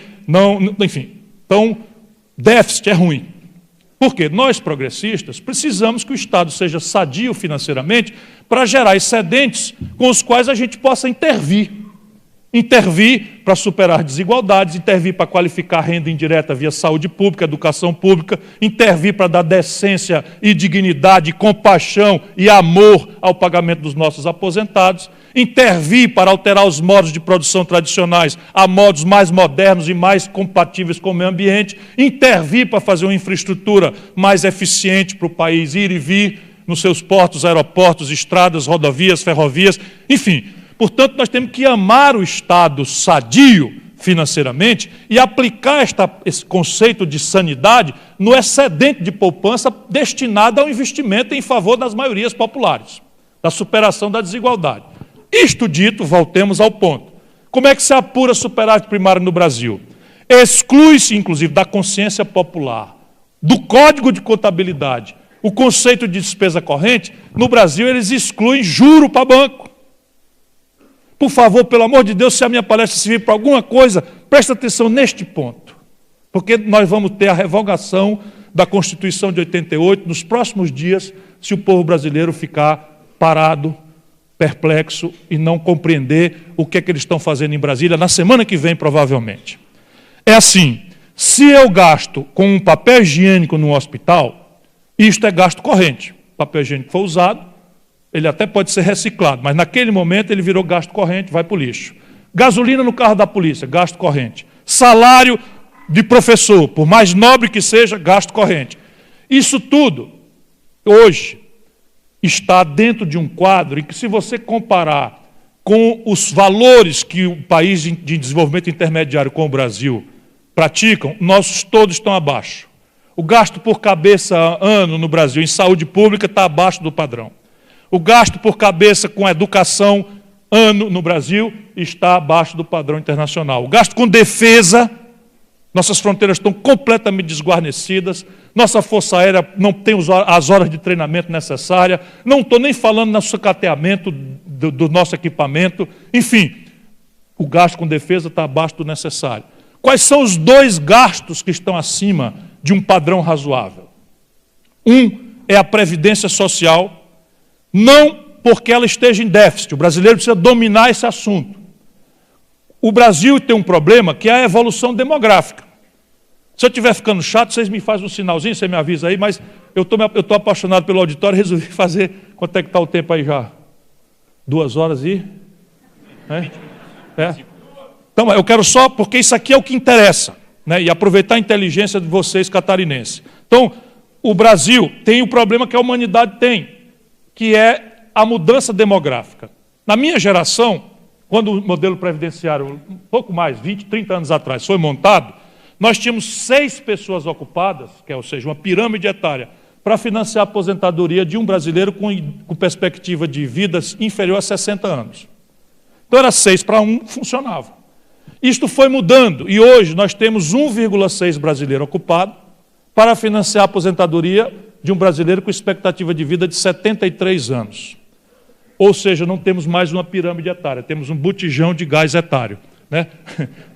enfim. Então, déficit é ruim. Por quê? Nós, progressistas, precisamos que o Estado seja sadio financeiramente para gerar excedentes com os quais a gente possa intervir. Intervir para superar desigualdades, intervir para qualificar renda indireta via saúde pública, educação pública, intervir para dar decência e dignidade, compaixão e amor ao pagamento dos nossos aposentados, intervir para alterar os modos de produção tradicionais a modos mais modernos e mais compatíveis com o meio ambiente, intervir para fazer uma infraestrutura mais eficiente para o país ir e vir nos seus portos, aeroportos, estradas, rodovias, ferrovias, enfim. Portanto, nós temos que amar o Estado sadio financeiramente e aplicar esse conceito de sanidade no excedente de poupança destinado ao investimento em favor das maiorias populares, da superação da desigualdade. Isto dito, voltemos ao ponto. Como é que se apura superávit primário no Brasil? Exclui-se, inclusive, da consciência popular, do Código de Contabilidade, o conceito de despesa corrente. No Brasil, eles excluem juro para banco. Por favor, pelo amor de Deus, se a minha palestra servir para alguma coisa, presta atenção neste ponto. Porque nós vamos ter a revogação da Constituição de 88 nos próximos dias, se o povo brasileiro ficar parado, perplexo e não compreender o que é que eles estão fazendo em Brasília, na semana que vem, provavelmente. É assim, se eu gasto com um papel higiênico no hospital, isto é gasto corrente. O papel higiênico foi usado, ele até pode ser reciclado, mas naquele momento ele virou gasto corrente, vai para o lixo. Gasolina no carro da polícia, gasto corrente. Salário de professor, por mais nobre que seja, gasto corrente. Isso tudo, hoje, está dentro de um quadro em que, se você comparar com os valores que o país de desenvolvimento intermediário com o Brasil praticam, nossos todos estão abaixo. O gasto por cabeça ano no Brasil em saúde pública está abaixo do padrão. O gasto por cabeça com educação ano no Brasil está abaixo do padrão internacional. O gasto com defesa, nossas fronteiras estão completamente desguarnecidas, nossa força aérea não tem as horas de treinamento necessárias, não estou nem falando no sucateamento do nosso equipamento, enfim, o gasto com defesa está abaixo do necessário. Quais são os dois gastos que estão acima de um padrão razoável? Um é a previdência social, não porque ela esteja em déficit, o brasileiro precisa dominar esse assunto. O Brasil tem um problema que é a evolução demográfica. Se eu estiver ficando chato, vocês me fazem um sinalzinho, você me avisa aí, mas eu estou apaixonado pelo auditório e resolvi fazer. Quanto é que está o tempo aí já? 2 horas e... Então, eu quero só, porque isso aqui é o que interessa, né? E aproveitar a inteligência de vocês catarinenses. Então, o Brasil tem o problema que a humanidade tem, que é a mudança demográfica. Na minha geração, quando o modelo previdenciário, um pouco mais, 20, 30 anos atrás, foi montado, nós tínhamos 6 pessoas ocupadas, ou seja, uma pirâmide etária, para financiar a aposentadoria de um brasileiro com perspectiva de vidas inferior a 60 anos. Então era 6 para 1, funcionava. Isto foi mudando, e hoje nós temos 1,6 brasileiro ocupado para financiar a aposentadoria de um brasileiro com expectativa de vida de 73 anos. Ou seja, não temos mais uma pirâmide etária, temos um botijão de gás etário, né?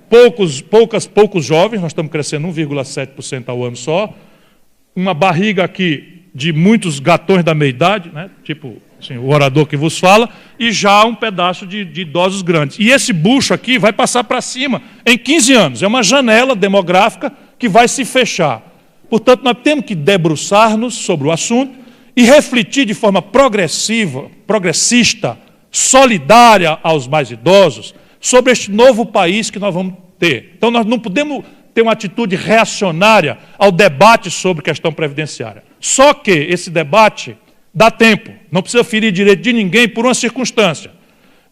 Poucos jovens, nós estamos crescendo 1,7% ao ano só, uma barriga aqui de muitos gatões da meia-idade, né? Tipo assim, o orador que vos fala, e já um pedaço de idosos grandes. E esse bucho aqui vai passar para cima em 15 anos, é uma janela demográfica que vai se fechar. Portanto, nós temos que debruçar-nos sobre o assunto e refletir de forma progressista, solidária aos mais idosos, sobre este novo país que nós vamos ter. Então, nós não podemos ter uma atitude reacionária ao debate sobre questão previdenciária. Só que esse debate dá tempo, não precisa ferir direito de ninguém por uma circunstância.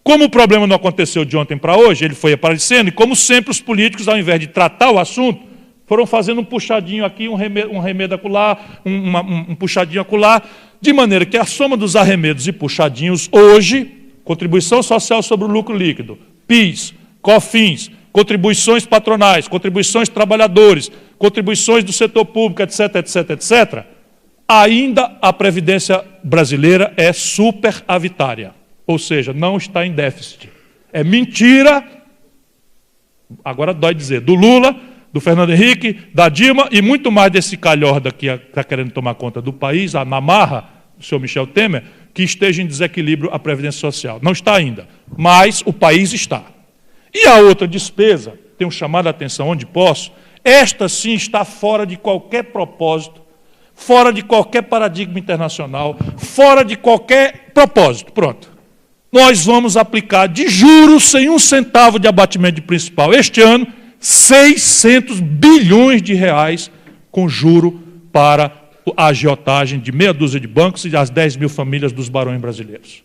Como o problema não aconteceu de ontem para hoje, ele foi aparecendo, e como sempre os políticos, ao invés de tratar o assunto, foram fazendo um puxadinho aqui, um remedo acolá, um puxadinho acolá, de maneira que a soma dos arremedos e puxadinhos hoje, contribuição social sobre o lucro líquido, PIS, COFINS, contribuições patronais, contribuições trabalhadores, contribuições do setor público, etc., etc., etc., ainda a Previdência brasileira é superavitária, ou seja, não está em déficit. É mentira, agora dói dizer, do Lula, do Fernando Henrique, da Dilma e muito mais desse calhorda que está querendo tomar conta do país, a namarra, o senhor Michel Temer, que esteja em desequilíbrio a Previdência Social. Não está ainda, mas o país está. E a outra despesa, tenho chamado a atenção onde posso, esta sim está fora de qualquer propósito, fora de qualquer paradigma internacional, fora de qualquer propósito. Pronto. Nós vamos aplicar de juros sem 1 centavo de abatimento de principal. Este ano, 600 bilhões de reais com juro para a agiotagem de meia dúzia de bancos e das 10 mil famílias dos barões brasileiros.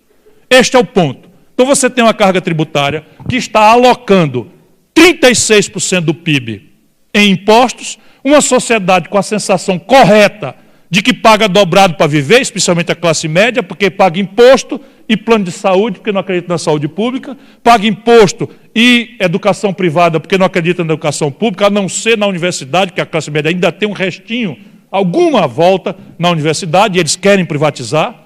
Este é o ponto. Então você tem uma carga tributária que está alocando 36% do PIB em impostos, uma sociedade com a sensação correta de que paga dobrado para viver, especialmente a classe média, porque paga imposto e plano de saúde, porque não acredita na saúde pública, paga imposto e educação privada, porque não acredita na educação pública, a não ser na universidade, que a classe média ainda tem um restinho, alguma volta na universidade, e eles querem privatizar,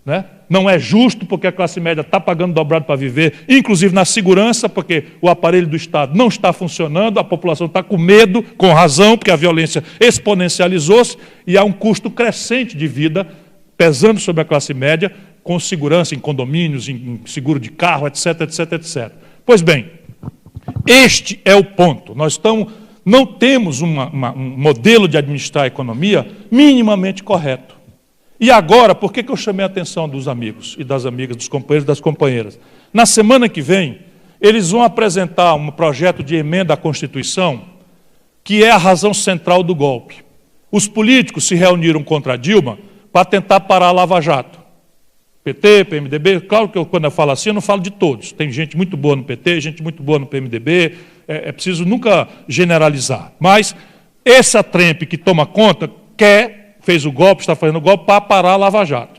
né? Não é justo, porque a classe média está pagando dobrado para viver, inclusive na segurança, porque o aparelho do Estado não está funcionando, a população está com medo, com razão, porque a violência exponencializou-se, e há um custo crescente de vida pesando sobre a classe média, com segurança em condomínios, em seguro de carro, etc., etc., etc. Pois bem, este é o ponto. Nós não temos um modelo de administrar a economia minimamente correto. E agora, por que eu chamei a atenção dos amigos e das amigas, dos companheiros e das companheiras? Na semana que vem, eles vão apresentar um projeto de emenda à Constituição, que é a razão central do golpe. Os políticos se reuniram contra a Dilma para tentar parar a Lava Jato. PT, PMDB, claro que quando eu falo assim, eu não falo de todos. Tem gente muito boa no PT, gente muito boa no PMDB, é preciso nunca generalizar. Mas essa trempe que toma conta fez o golpe, está fazendo o golpe para parar a Lava Jato.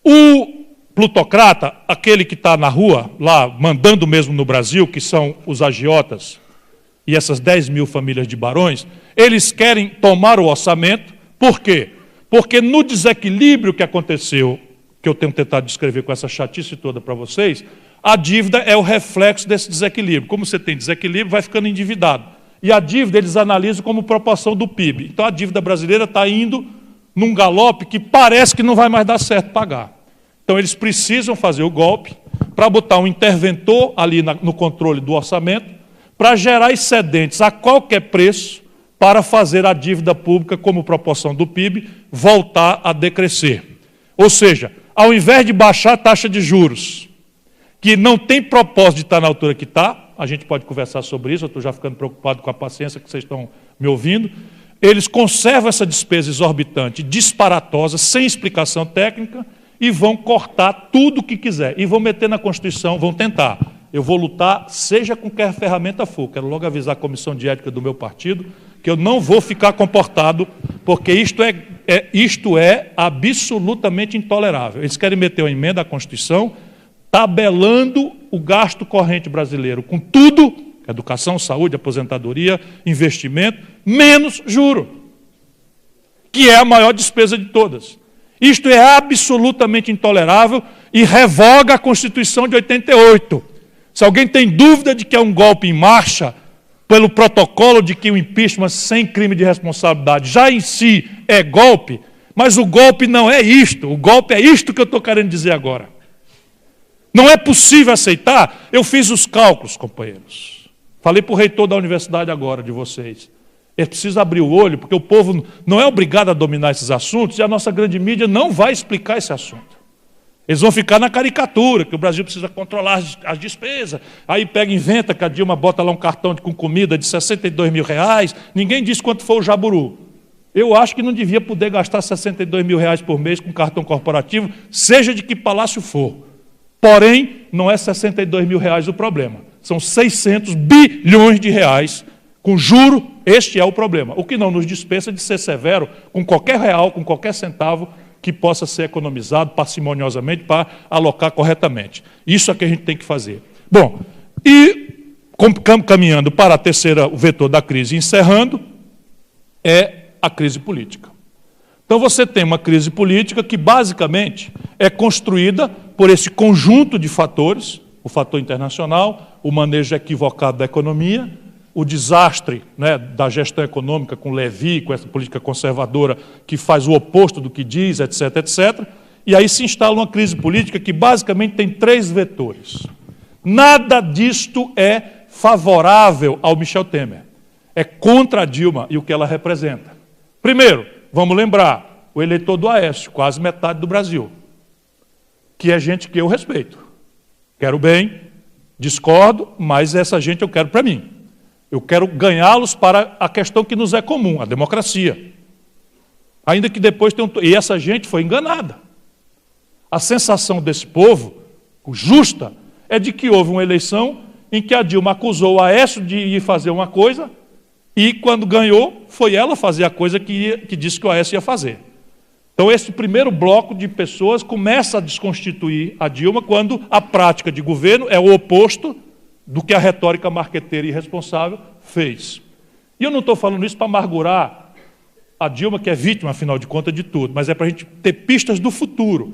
O plutocrata, aquele que está na rua, lá, mandando mesmo no Brasil, que são os agiotas e essas 10 mil famílias de barões, eles querem tomar o orçamento. Por quê? Porque no desequilíbrio que aconteceu, que eu tenho tentado descrever com essa chatice toda para vocês, a dívida é o reflexo desse desequilíbrio. Como você tem desequilíbrio, vai ficando endividado. E a dívida eles analisam como proporção do PIB. Então a dívida brasileira está indo num galope que parece que não vai mais dar certo pagar. Então eles precisam fazer o golpe para botar um interventor ali no controle do orçamento para gerar excedentes a qualquer preço para fazer a dívida pública como proporção do PIB voltar a decrescer. Ou seja, ao invés de baixar a taxa de juros, que não tem propósito de estar na altura que está, a gente pode conversar sobre isso, eu estou já ficando preocupado com a paciência que vocês estão me ouvindo, eles conservam essa despesa exorbitante, disparatosa, sem explicação técnica, e vão cortar tudo o que quiser. E vão meter na Constituição, vão tentar. Eu vou lutar, seja com que ferramenta for. Quero logo avisar a comissão de ética do meu partido que eu não vou ficar comportado, porque isto é absolutamente intolerável. Eles querem meter uma emenda à Constituição, tabelando o gasto corrente brasileiro com tudo, educação, saúde, aposentadoria, investimento, menos juro, que é a maior despesa de todas. Isto é absolutamente intolerável e revoga a Constituição de 88. Se alguém tem dúvida de que é um golpe em marcha, pelo protocolo de que o impeachment sem crime de responsabilidade já em si é golpe, mas o golpe não é isto, o golpe é isto que eu estou querendo dizer agora. Não é possível aceitar. Eu fiz os cálculos, companheiros. Falei para o reitor da universidade agora, de vocês. É preciso abrir o olho, porque o povo não é obrigado a dominar esses assuntos e a nossa grande mídia não vai explicar esse assunto. Eles vão ficar na caricatura, que o Brasil precisa controlar as despesas. Aí pega e inventa que a Dilma bota lá um cartão com comida de R$62 mil. Ninguém diz quanto foi o jaburu. Eu acho que não devia poder gastar R$62 mil por mês com cartão corporativo, seja de que palácio for. Porém, não é R$62 mil o problema. São 600 bilhões de reais com juro. Este é o problema. O que não nos dispensa de ser severo com qualquer real, com qualquer centavo, que possa ser economizado parcimoniosamente para alocar corretamente. Isso é que a gente tem que fazer. Bom, e caminhando para a terceira, o vetor da crise, encerrando, é a crise política. Então você tem uma crise política que basicamente é construída por esse conjunto de fatores, o fator internacional, o manejo equivocado da economia, o desastre, né, da gestão econômica com Levy, com essa política conservadora que faz o oposto do que diz, etc., etc. E aí se instala uma crise política que basicamente tem 3 vetores. Nada disto é favorável ao Michel Temer. É contra a Dilma e o que ela representa. Primeiro, vamos lembrar, o eleitor do Aécio, quase metade do Brasil, que é gente que eu respeito. Quero bem, discordo, mas essa gente eu quero para mim. Eu quero ganhá-los para a questão que nos é comum, a democracia. Ainda que depois tenham... E essa gente foi enganada. A sensação desse povo, justa, é de que houve uma eleição em que a Dilma acusou o Aécio de ir fazer uma coisa e, quando ganhou, foi ela fazer a coisa que disse que o Aécio ia fazer. Então, esse primeiro bloco de pessoas começa a desconstituir a Dilma quando a prática de governo é o oposto do que a retórica marqueteira e irresponsável fez. E eu não estou falando isso para amargurar a Dilma, que é vítima, afinal de contas, de tudo, mas é para a gente ter pistas do futuro.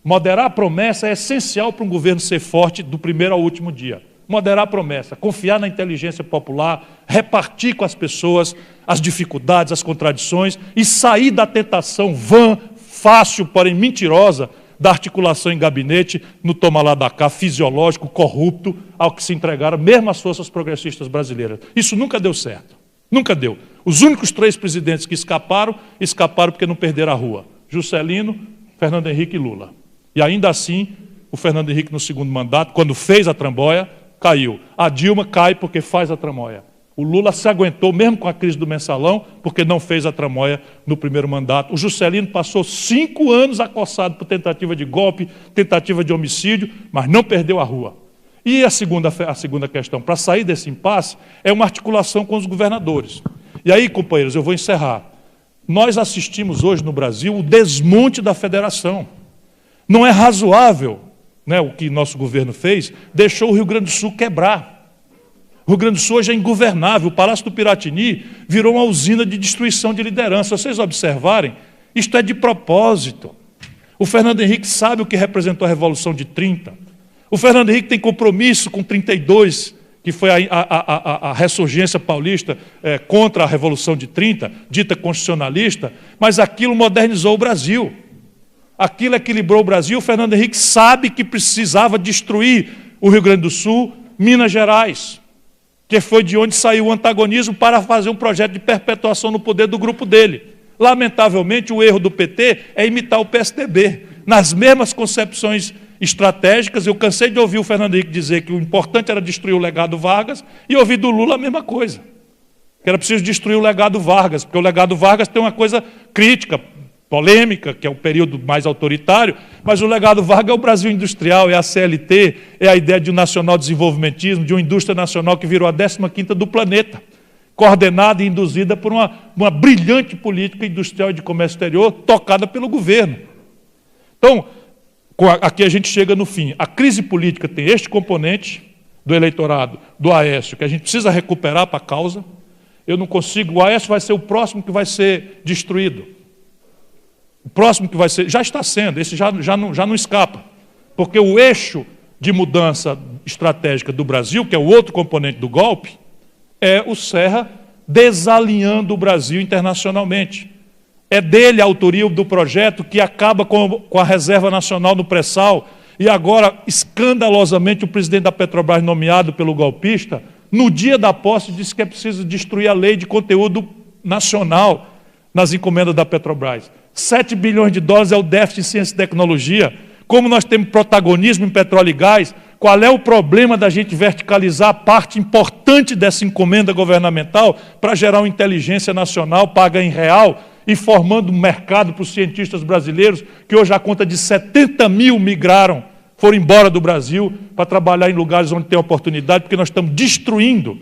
Moderar a promessa é essencial para um governo ser forte do primeiro ao último dia. Moderar a promessa, confiar na inteligência popular, repartir com as pessoas as dificuldades, as contradições e sair da tentação vã, fácil, porém mentirosa, da articulação em gabinete, no toma lá da cá, fisiológico, corrupto, ao que se entregaram mesmo as forças progressistas brasileiras. Isso nunca deu certo. Nunca deu. Os únicos 3 presidentes que escaparam porque não perderam a rua. Juscelino, Fernando Henrique e Lula. E ainda assim, o Fernando Henrique, no segundo mandato, quando fez a tramóia, caiu. A Dilma cai porque faz a tramóia. O Lula se aguentou, mesmo com a crise do mensalão, porque não fez a tramóia no primeiro mandato. O Juscelino passou 5 anos acossado por tentativa de golpe, tentativa de homicídio, mas não perdeu a rua. E a segunda questão, para sair desse impasse, é uma articulação com os governadores. E aí, companheiros, eu vou encerrar. Nós assistimos hoje no Brasil o desmonte da federação. Não é razoável, né, o que nosso governo fez, deixou o Rio Grande do Sul quebrar. O Rio Grande do Sul hoje é ingovernável. O Palácio do Piratini virou uma usina de destruição de liderança. Se vocês observarem, isto é de propósito. O Fernando Henrique sabe o que representou a Revolução de 30. O Fernando Henrique tem compromisso com 32, que foi a ressurgência paulista contra a Revolução de 30, dita constitucionalista, mas aquilo modernizou o Brasil. Aquilo equilibrou o Brasil. O Fernando Henrique sabe que precisava destruir o Rio Grande do Sul, Minas Gerais, que foi de onde saiu o antagonismo para fazer um projeto de perpetuação no poder do grupo dele. Lamentavelmente, o erro do PT é imitar o PSDB. Nas mesmas concepções estratégicas, eu cansei de ouvir o Fernando Henrique dizer que o importante era destruir o legado Vargas e ouvi do Lula a mesma coisa. Que era preciso destruir o legado Vargas, porque o legado Vargas tem uma coisa crítica, polêmica, que é um período mais autoritário, mas o legado Vargas é o Brasil industrial, é a CLT, é a ideia de um nacional desenvolvimentismo, de uma indústria nacional que virou a 15ª do planeta, coordenada e induzida por uma brilhante política industrial e de comércio exterior tocada pelo governo. Então, aqui a gente chega no fim. A crise política tem este componente do eleitorado, do Aécio, que a gente precisa recuperar para a causa. Eu não consigo, o Aécio vai ser o próximo que vai ser destruído. O próximo que vai ser, já está sendo, esse já não escapa. Porque o eixo de mudança estratégica do Brasil, que é o outro componente do golpe, é o Serra desalinhando o Brasil internacionalmente. É dele a autoria do projeto que acaba com a reserva nacional no pré-sal e agora, escandalosamente, o presidente da Petrobras, nomeado pelo golpista, no dia da posse, disse que é preciso destruir a lei de conteúdo nacional nas encomendas da Petrobras. 7 bilhões de dólares é o déficit em ciência e tecnologia. Como nós temos protagonismo em petróleo e gás, qual é o problema da gente verticalizar a parte importante dessa encomenda governamental para gerar uma inteligência nacional paga em real e formando um mercado para os cientistas brasileiros, que hoje a conta de 70 mil migraram, foram embora do Brasil para trabalhar em lugares onde tem oportunidade, porque nós estamos destruindo.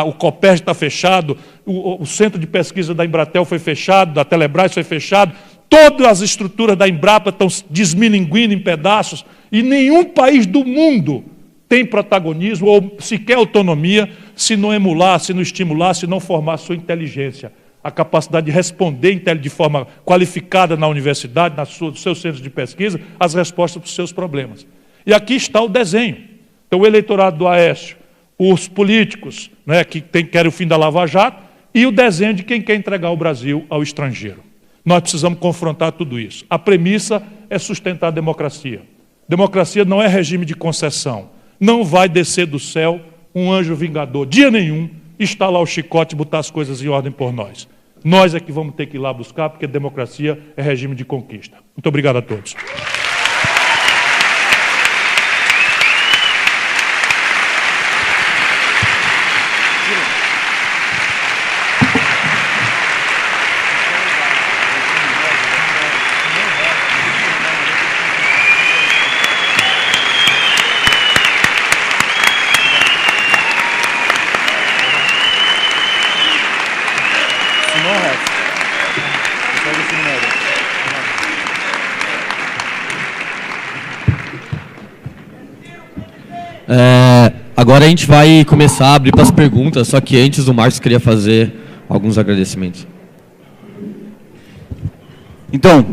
O Copérgia está fechado, o centro de pesquisa da Embratel foi fechado, da Telebrás foi fechado, todas as estruturas da Embrapa estão desmilinguindo em pedaços, e nenhum país do mundo tem protagonismo ou sequer autonomia se não emular, se não estimular, se não formar a sua inteligência, a capacidade de responder de forma qualificada na universidade, nos seus centros de pesquisa, as respostas para os seus problemas. E aqui está o desenho. Então, o eleitorado do Aécio, os políticos, né, que querem o fim da Lava Jato, e o desenho de quem quer entregar o Brasil ao estrangeiro. Nós precisamos confrontar tudo isso. A premissa é sustentar a democracia. Democracia não é regime de concessão. Não vai descer do céu um anjo vingador, dia nenhum, instalar o chicote e botar as coisas em ordem por nós. Nós é que vamos ter que ir lá buscar, porque democracia é regime de conquista. Muito obrigado a todos. Agora a gente vai começar a abrir para as perguntas, só que antes o Marcos queria fazer alguns agradecimentos. Então,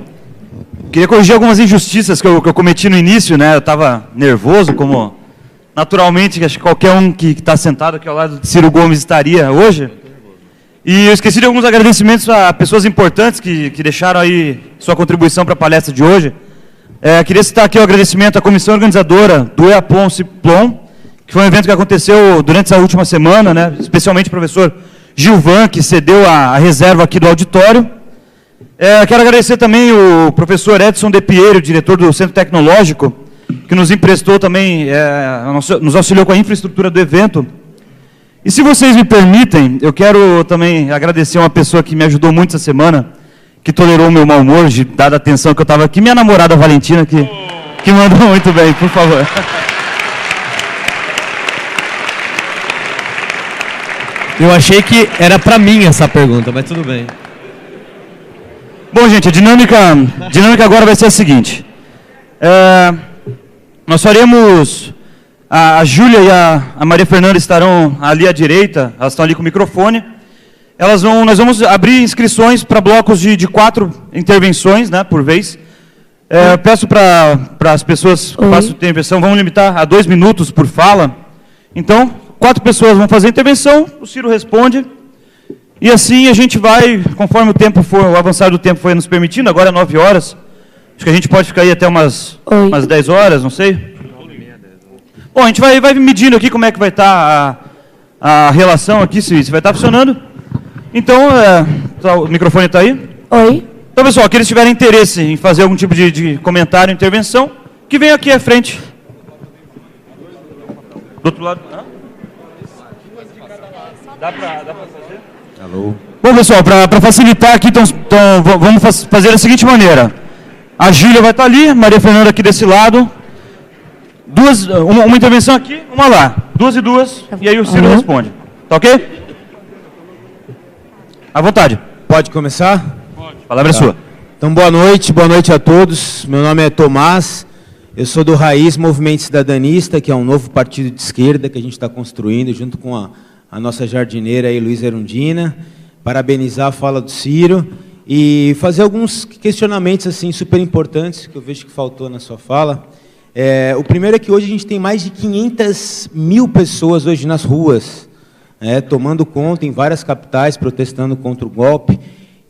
queria corrigir algumas injustiças que eu cometi no início, né? Eu estava nervoso, como naturalmente acho que qualquer um que está sentado aqui ao lado de Ciro Gomes estaria hoje. E eu esqueci de alguns agradecimentos a pessoas importantes que deixaram aí sua contribuição para a palestra de hoje. Queria citar aqui o agradecimento à comissão organizadora do EAPLOM Ciplom, que foi um evento que aconteceu durante essa última semana, né? Especialmente o professor Gilvan, que cedeu a reserva aqui do auditório. Quero agradecer também o professor Edson De Piero, diretor do Centro Tecnológico, que nos emprestou também, nos auxiliou com a infraestrutura do evento. E se vocês me permitem, eu quero também agradecer uma pessoa que me ajudou muito essa semana, que tolerou o meu mau humor, dada a atenção que eu estava aqui, minha namorada Valentina, que mandou muito bem, por favor. Eu achei que era para mim essa pergunta, mas tudo bem. Bom, gente, a dinâmica agora vai ser a seguinte. Nós faremos... A Júlia e a Maria Fernanda estarão ali à direita, elas estão ali com o microfone. Nós vamos abrir inscrições para blocos de 4 intervenções, né, por vez. Peço para as pessoas que façam intervenção, vamos limitar a 2 minutos por fala. Então, 4 pessoas vão fazer a intervenção, o Ciro responde. E assim a gente vai, conforme o avançar do tempo foi nos permitindo, agora é 9 horas. Acho que a gente pode ficar aí até umas 10 horas, não sei. Bom, a gente vai medindo aqui como é que vai estar a relação aqui, se vai estar funcionando. Então, o microfone está aí? Oi. Então, pessoal, aqueles que tiverem interesse em fazer algum tipo de comentário, intervenção, que venham aqui à frente. Do outro lado. Dá para fazer? Alô. Bom, pessoal, para facilitar aqui, vamos fazer da seguinte maneira. A Gília vai estar ali, Maria Fernanda aqui desse lado. Uma intervenção aqui, uma lá. 2 e 2, e aí o Ciro responde. Tá ok? À vontade. Pode começar? Pode. A palavra é sua. Então, boa noite a todos. Meu nome é Tomás, eu sou do Raiz Movimento Cidadanista, que é um novo partido de esquerda que a gente está construindo, junto com a nossa jardineira aí, Luísa Erundina. Parabenizar a fala do Ciro e fazer alguns questionamentos assim, super importantes, que eu vejo que faltou na sua fala. O primeiro é que hoje a gente tem mais de 500 mil pessoas hoje nas ruas, tomando conta em várias capitais, protestando contra o golpe.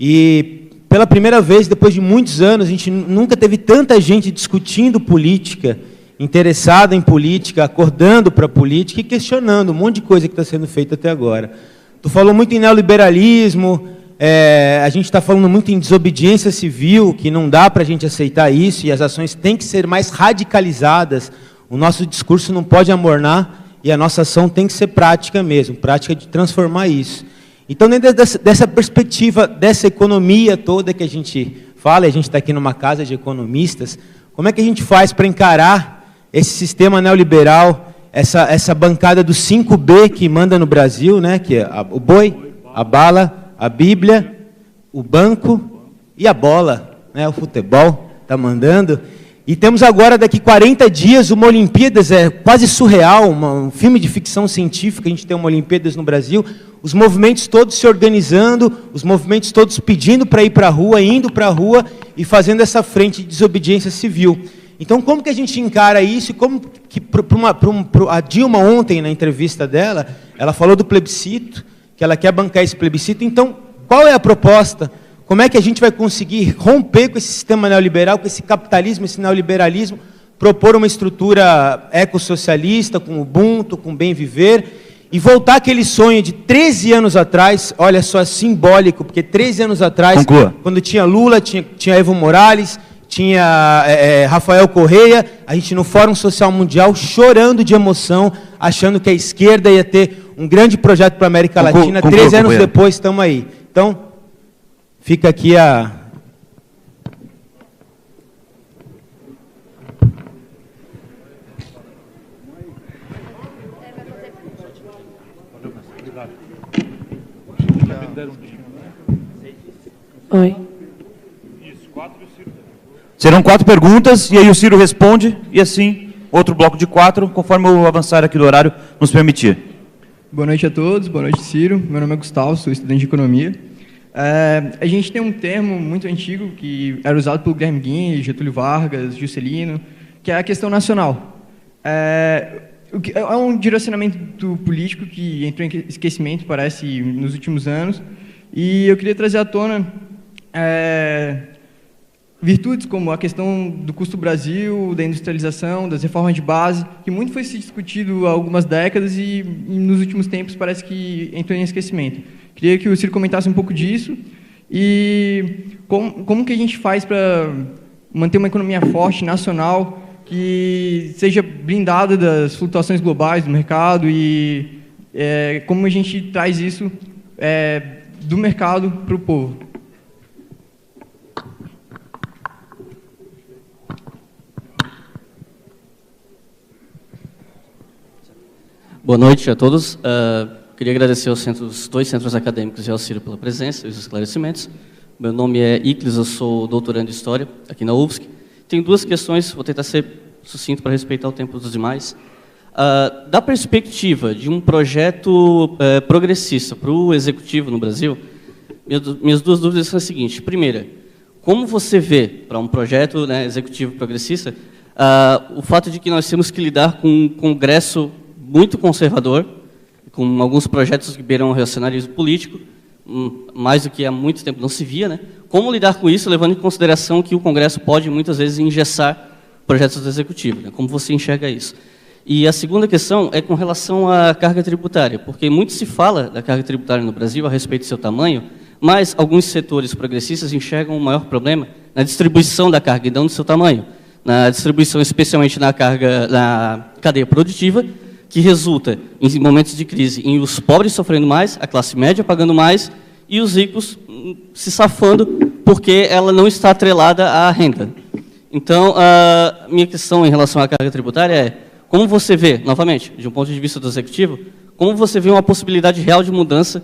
E, pela primeira vez, depois de muitos anos, a gente nunca teve tanta gente discutindo política, interessada em política, acordando para a política e questionando um monte de coisa que está sendo feita até agora. Tu falou muito em neoliberalismo, a gente está falando muito em desobediência civil, que não dá para a gente aceitar isso, e as ações têm que ser mais radicalizadas. O nosso discurso não pode amornar, e a nossa ação tem que ser prática mesmo, prática de transformar isso. Então, dentro dessa perspectiva, dessa economia toda que a gente fala, e a gente está aqui numa casa de economistas, como é que a gente faz para encarar esse sistema neoliberal, essa bancada dos 5B que manda no Brasil, né, que é o boi, a bala, a Bíblia, o banco e a bola, né, o futebol está mandando. E temos agora, daqui 40 dias, uma Olimpíadas, quase surreal, um filme de ficção científica, a gente tem uma Olimpíadas no Brasil, os movimentos todos se organizando, os movimentos todos pedindo para ir para a rua, indo para a rua e fazendo essa frente de desobediência civil. Então, como que a gente encara isso? E como que a Dilma ontem, na entrevista dela, ela falou do plebiscito, que ela quer bancar esse plebiscito. Então, qual é a proposta? Como é que a gente vai conseguir romper com esse sistema neoliberal, com esse capitalismo, esse neoliberalismo, propor uma estrutura ecossocialista, com Ubuntu, com bem viver, e voltar aquele sonho de 13 anos atrás, olha só, simbólico, porque 13 anos atrás, quando tinha Lula, tinha Evo Morales, tinha Rafael Correia, a gente no Fórum Social Mundial chorando de emoção, achando que a esquerda ia ter um grande projeto para a América Latina. 13 anos depois, estamos aí. Então, fica aqui a... Oi. Serão 4 perguntas, e aí o Ciro responde, e assim, outro bloco de 4, conforme eu avançar aqui do horário nos permitir. Boa noite a todos, boa noite, Ciro. Meu nome é Gustavo, sou estudante de Economia. A gente tem um termo muito antigo, que era usado pelo Guilherme Guim, Getúlio Vargas, Juscelino, que é a questão nacional. É um direcionamento político que entrou em esquecimento, parece, nos últimos anos, e eu queria trazer à tona virtudes como a questão do custo Brasil, da industrialização, das reformas de base, que muito foi se discutido há algumas décadas e nos últimos tempos parece que entrou em esquecimento. Queria que o Ciro comentasse um pouco disso e como que a gente faz para manter uma economia forte, nacional, que seja blindada das flutuações globais do mercado e como a gente traz isso do mercado para o povo. Boa noite a todos. Queria agradecer aos 2 centros acadêmicos e ao Ciro pela presença e os esclarecimentos. Meu nome é Iclis, eu sou doutorando em História aqui na UFSC. Tenho 2 questões, vou tentar ser sucinto para respeitar o tempo dos demais. Da perspectiva de um projeto progressista para o executivo no Brasil, minhas 2 dúvidas são as seguintes. Primeira, como você vê para um projeto, né, executivo progressista o fato de que nós temos que lidar com um Congresso muito conservador, com alguns projetos que beiram o reacionarismo político, mais do que há muito tempo não se via, né? Como lidar com isso, levando em consideração que o Congresso pode, muitas vezes, engessar projetos do Executivo, né? Como você enxerga isso? E a segunda questão é com relação à carga tributária, porque muito se fala da carga tributária no Brasil a respeito do seu tamanho, mas alguns setores progressistas enxergam um maior problema na distribuição da carga e não no seu tamanho, na distribuição, especialmente na cadeia produtiva, que resulta, em momentos de crise, em os pobres sofrendo mais, a classe média pagando mais e os ricos se safando porque ela não está atrelada à renda. Então, a minha questão em relação à carga tributária é, como você vê, novamente, de um ponto de vista do executivo, como você vê uma possibilidade real de mudança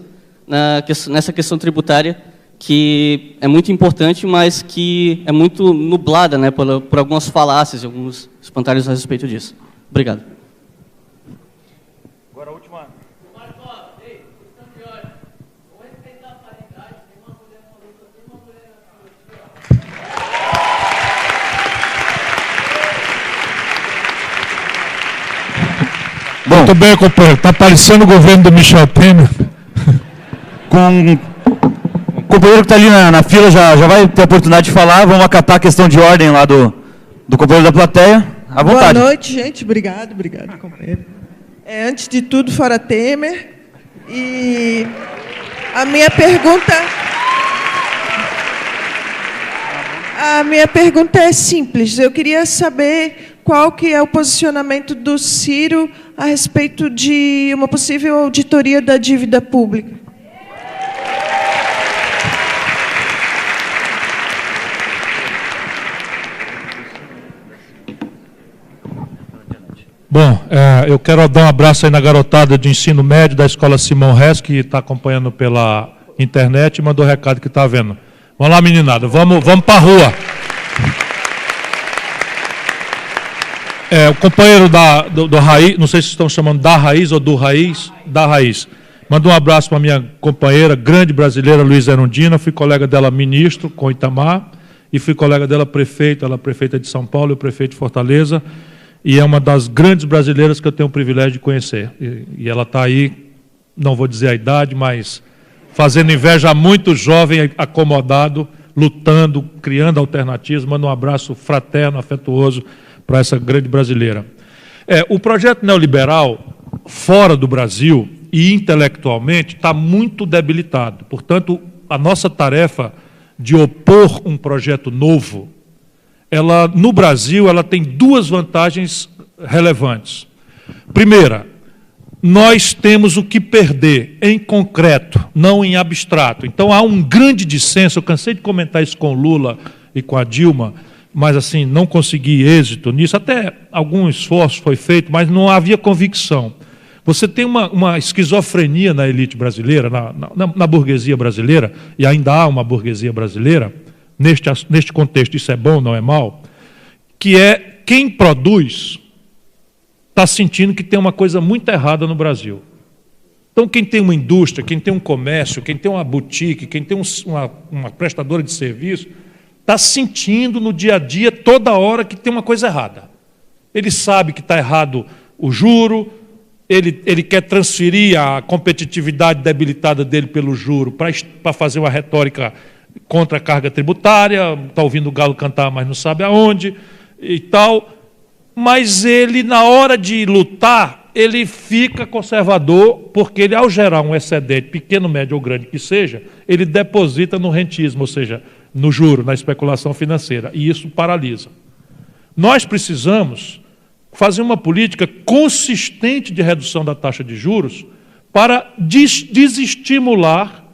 nessa questão tributária, que é muito importante, mas que é muito nublada, né, por algumas falácias e alguns espantalhos a respeito disso. Obrigado. Agora a última. Muito bem, companheiro. Está parecendo o governo do Michel Temer. Com o companheiro que está ali na fila já vai ter a oportunidade de falar. Vamos acatar a questão de ordem lá do companheiro da plateia. À vontade. Boa noite, gente. Obrigado, companheiro. Antes de tudo, fora Temer. E a minha pergunta é simples. Eu queria saber qual que é o posicionamento do Ciro a respeito de uma possível auditoria da dívida pública. Bom, eu quero dar um abraço aí na garotada de ensino médio da Escola Simão Res, que está acompanhando pela internet e mandou recado que está vendo. Vamos lá, meninada, vamos para a rua. O companheiro do Raiz, não sei se estão chamando da Raiz ou do Raiz, da Raiz. Manda um abraço para a minha companheira, grande brasileira, Luísa Erundina. Fui colega dela ministro com Itamar e fui colega dela prefeito, ela prefeita de São Paulo e o prefeito de Fortaleza. E é uma das grandes brasileiras que eu tenho o privilégio de conhecer. E ela está aí, não vou dizer a idade, mas fazendo inveja a muito jovem, acomodado, lutando, criando alternativas. Manda um abraço fraterno, afetuoso para essa grande brasileira. O projeto neoliberal, fora do Brasil e intelectualmente, está muito debilitado. Portanto, a nossa tarefa de opor um projeto novo, no Brasil, ela tem duas vantagens relevantes. Primeira, nós temos o que perder em concreto, não em abstrato. Então, há um grande dissenso, eu cansei de comentar isso com o Lula e com a Dilma, mas, assim, não consegui êxito nisso. Até algum esforço foi feito, mas não havia convicção. Você tem uma esquizofrenia na elite brasileira, na burguesia brasileira, e ainda há uma burguesia brasileira, neste contexto, isso é bom, não é mal, que é quem produz está sentindo que tem uma coisa muito errada no Brasil. Então, quem tem uma indústria, quem tem um comércio, quem tem uma boutique, quem tem uma prestadora de serviço, está sentindo no dia a dia, toda hora, que tem uma coisa errada. Ele sabe que está errado o juro, ele quer transferir a competitividade debilitada dele pelo juro para fazer uma retórica contra a carga tributária, está ouvindo o galo cantar, mas não sabe aonde, e tal. Mas ele, na hora de lutar, ele fica conservador, porque ele, ao gerar um excedente, pequeno, médio ou grande que seja, ele deposita no rentismo, ou seja, no juro, na especulação financeira, e isso paralisa. Nós precisamos fazer uma política consistente de redução da taxa de juros para desestimular,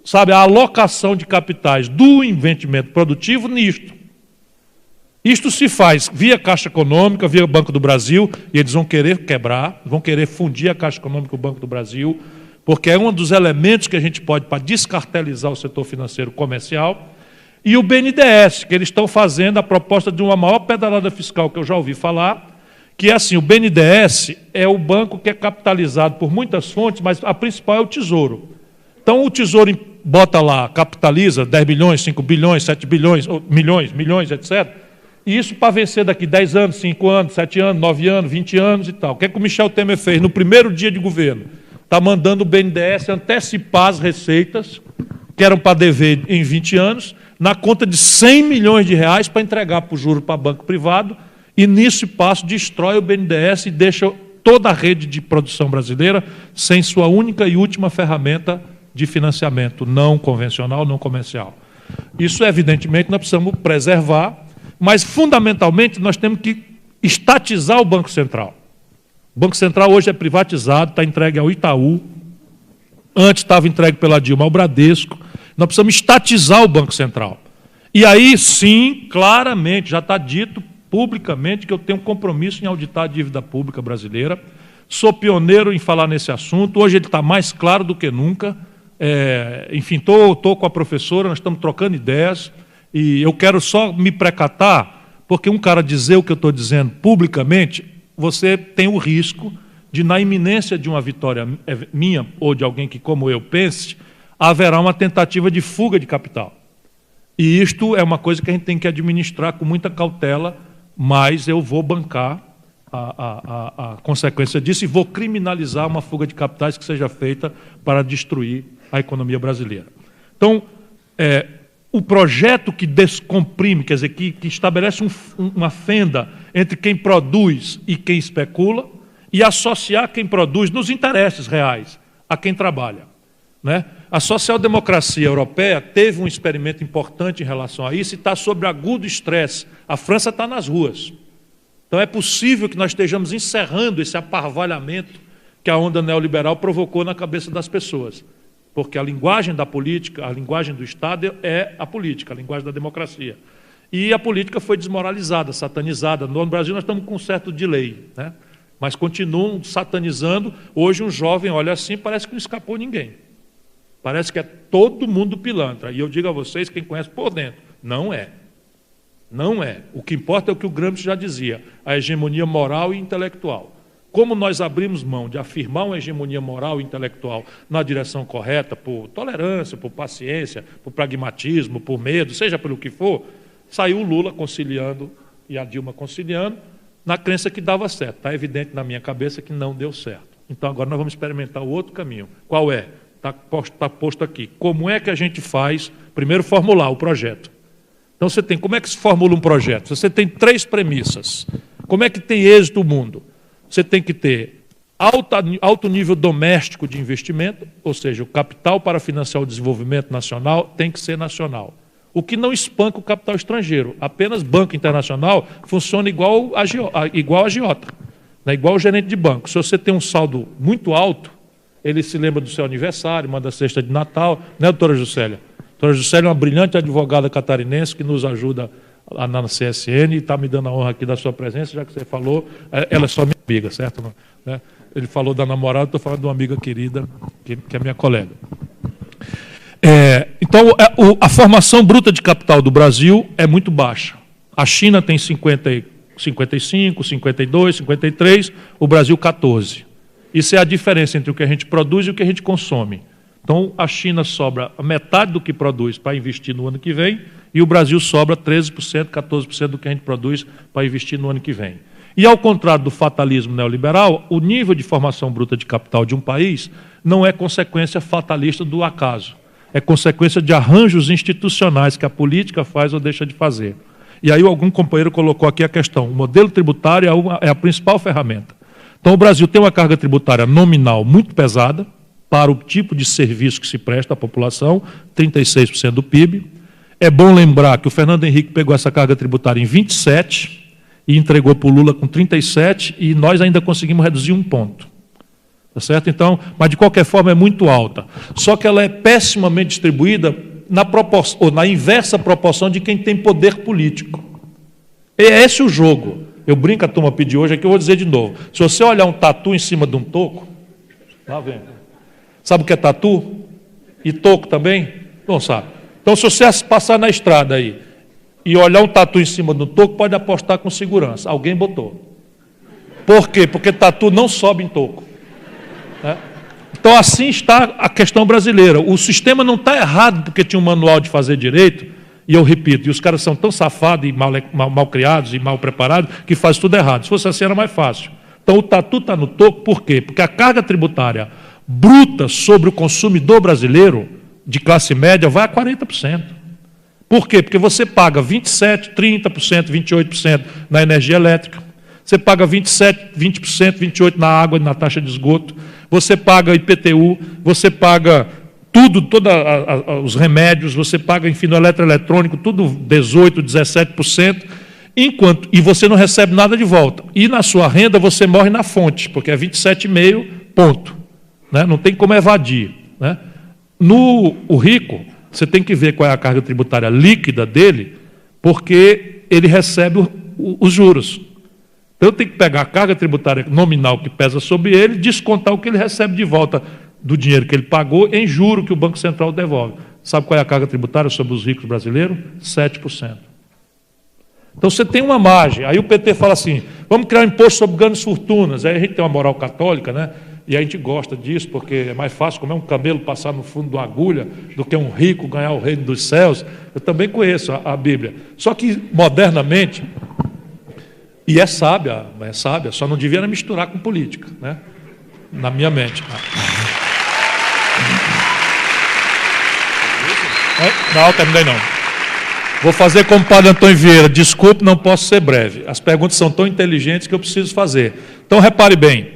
sabe, a alocação de capitais do investimento produtivo nisto. Isto se faz via Caixa Econômica, via Banco do Brasil, e eles vão querer quebrar, vão querer fundir a Caixa Econômica com o Banco do Brasil, porque é um dos elementos que a gente pode para descartelizar o setor financeiro comercial. E o BNDES, que eles estão fazendo a proposta de uma maior pedalada fiscal que eu já ouvi falar, que é assim, o BNDES é o banco que é capitalizado por muitas fontes, mas a principal é o Tesouro. Então, o Tesouro bota lá, capitaliza 10 bilhões, 5 bilhões, 7 bilhões, milhões, etc. E isso para vencer daqui 10 anos, 5 anos, 7 anos, 9 anos, 20 anos e tal. O que é que o Michel Temer fez no primeiro dia de governo? Está mandando o BNDES antecipar as receitas, que eram para dever em 20 anos, na conta de 100 milhões de reais para entregar para o juro para banco privado, e nesse passo destrói o BNDES e deixa toda a rede de produção brasileira sem sua única e última ferramenta de financiamento não convencional, não comercial. Isso, evidentemente, nós precisamos preservar, mas, fundamentalmente, nós temos que estatizar o Banco Central. O Banco Central hoje é privatizado, está entregue ao Itaú, antes estava entregue pela Dilma ao Bradesco. Nós precisamos estatizar o Banco Central. E aí, sim, claramente, já está dito publicamente que eu tenho um compromisso em auditar a dívida pública brasileira. Sou pioneiro em falar nesse assunto. Hoje ele está mais claro do que nunca. Enfim, estou com a professora, nós estamos trocando ideias, e eu quero só me precatar, porque um cara dizer o que eu estou dizendo publicamente, você tem o risco de, na iminência de uma vitória minha ou de alguém que, como eu, pense, haverá uma tentativa de fuga de capital. E isto é uma coisa que a gente tem que administrar com muita cautela, mas eu vou bancar a consequência disso e vou criminalizar uma fuga de capitais que seja feita para destruir a economia brasileira. Então, o projeto que descomprime, quer dizer, que estabelece uma fenda entre quem produz e quem especula, e associar quem produz nos interesses reais a quem trabalha, né? A social-democracia europeia teve um experimento importante em relação a isso e está sob agudo estresse. A França está nas ruas. Então é possível que nós estejamos encerrando esse aparvalhamento que a onda neoliberal provocou na cabeça das pessoas. Porque a linguagem da política, a linguagem do Estado é a política, a linguagem da democracia. E a política foi desmoralizada, satanizada. No Brasil nós estamos com um certo delay, né? Mas continuam satanizando. Hoje um jovem olha assim, parece que não escapou ninguém. Parece que é todo mundo pilantra. E eu digo a vocês, quem conhece por dentro, não é. Não é. O que importa é o que o Gramsci já dizia, a hegemonia moral e intelectual. Como nós abrimos mão de afirmar uma hegemonia moral e intelectual na direção correta, por tolerância, por paciência, por pragmatismo, por medo, seja pelo que for, saiu o Lula conciliando e a Dilma conciliando, na crença que dava certo. Está evidente na minha cabeça que não deu certo. Então agora nós vamos experimentar o outro caminho. Qual é? Está posto aqui. Como é que a gente faz? Primeiro, formular o projeto. Então você tem, como é que se formula um projeto? Você tem 3 premissas. Como é que tem êxito o mundo? Você tem que ter alto nível doméstico de investimento, ou seja, o capital para financiar o desenvolvimento nacional tem que ser nacional. O que não espanca o capital estrangeiro. Apenas banco internacional funciona igual a agiota, né? Igual o gerente de banco. Se você tem um saldo muito alto, ele se lembra do seu aniversário, manda cesta de Natal, né, doutora Juscelia? A doutora Juscelia é uma brilhante advogada catarinense que nos ajuda na CSN e está me dando a honra aqui da sua presença, já que você falou, ela é só minha amiga, certo? Né? Ele falou da namorada, estou falando de uma amiga querida, que é minha colega. Então, a formação bruta de capital do Brasil é muito baixa. A China tem 55, 52, 53, o Brasil 14. Isso é a diferença entre o que a gente produz e o que a gente consome. Então, a China sobra a metade do que produz para investir no ano que vem e o Brasil sobra 13%, 14% do que a gente produz para investir no ano que vem. E, ao contrário do fatalismo neoliberal, o nível de formação bruta de capital de um país não é consequência fatalista do acaso. É consequência de arranjos institucionais que a política faz ou deixa de fazer. E aí algum companheiro colocou aqui a questão, o modelo tributário é a principal ferramenta. Então o Brasil tem uma carga tributária nominal muito pesada para o tipo de serviço que se presta à população, 36% do PIB. É bom lembrar que o Fernando Henrique pegou essa carga tributária em 27 e entregou para o Lula com 37 e nós ainda conseguimos reduzir 1 ponto. Tá certo? Então, mas de qualquer forma é muito alta. Só que ela é pessimamente distribuída na inversa proporção de quem tem poder político. É esse o jogo. Eu brinco, a turma pediu hoje, aqui eu vou dizer de novo. Se você olhar um tatu em cima de um toco, lá vem. Sabe o que é tatu? E toco também? Não sabe. Então, se você passar na estrada aí e olhar um tatu em cima do toco, pode apostar com segurança. Alguém botou. Por quê? Porque tatu não sobe em toco. Então, assim está a questão brasileira. O sistema não está errado porque tinha um manual de fazer direito, e eu repito, e os caras são tão safados e mal criados e mal preparados que fazem tudo errado. Se fosse assim, era mais fácil. Então, o tatu está no toco, por quê? Porque a carga tributária bruta sobre o consumidor brasileiro, de classe média, vai a 40%. Por quê? Porque você paga 27%, 30%, 28% na energia elétrica, você paga 27%, 20%, 28% na água e na taxa de esgoto, você paga IPTU, você paga tudo, todos os remédios, você paga, enfim, no eletroeletrônico, tudo 18%, 17%, e você não recebe nada de volta. E na sua renda você morre na fonte, porque é 27,5%, ponto. Né? Não tem como evadir. né? O rico, você tem que ver qual é a carga tributária líquida dele, porque ele recebe os juros. Então, eu tenho que pegar a carga tributária nominal que pesa sobre ele, descontar o que ele recebe de volta do dinheiro que ele pagou em juro que o Banco Central devolve. Sabe qual é a carga tributária sobre os ricos brasileiros? 7%. Então, você tem uma margem. Aí o PT fala assim, vamos criar um imposto sobre grandes fortunas. Aí a gente tem uma moral católica, né? E a gente gosta disso, porque é mais fácil como é um camelo passar no fundo de uma agulha do que um rico ganhar o reino dos céus. Eu também conheço a Bíblia. Só que, modernamente, e é sábia, só não devia misturar com política, né? Na minha mente. Não, terminei não. Vou fazer como o padre Antônio Vieira, desculpe, não posso ser breve. As perguntas são tão inteligentes que eu preciso fazer. Então, repare bem,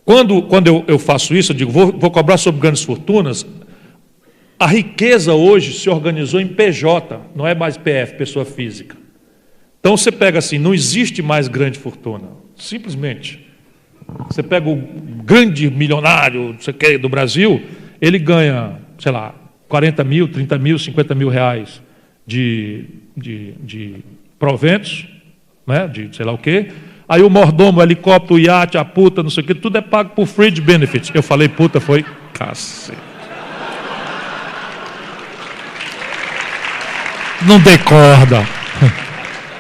quando eu faço isso, eu digo, vou cobrar sobre grandes fortunas, a riqueza hoje se organizou em PJ, não é mais PF, pessoa física. Então, você pega assim, não existe mais grande fortuna, simplesmente. Você pega o grande milionário do Brasil, ele ganha, sei lá, 40 mil, 30 mil, 50 mil reais de proventos, né, de sei lá o quê. Aí o mordomo, o helicóptero, o iate, a puta, não sei o quê, tudo é pago por fringe benefits. Eu falei puta, foi cacete. Não dei corda.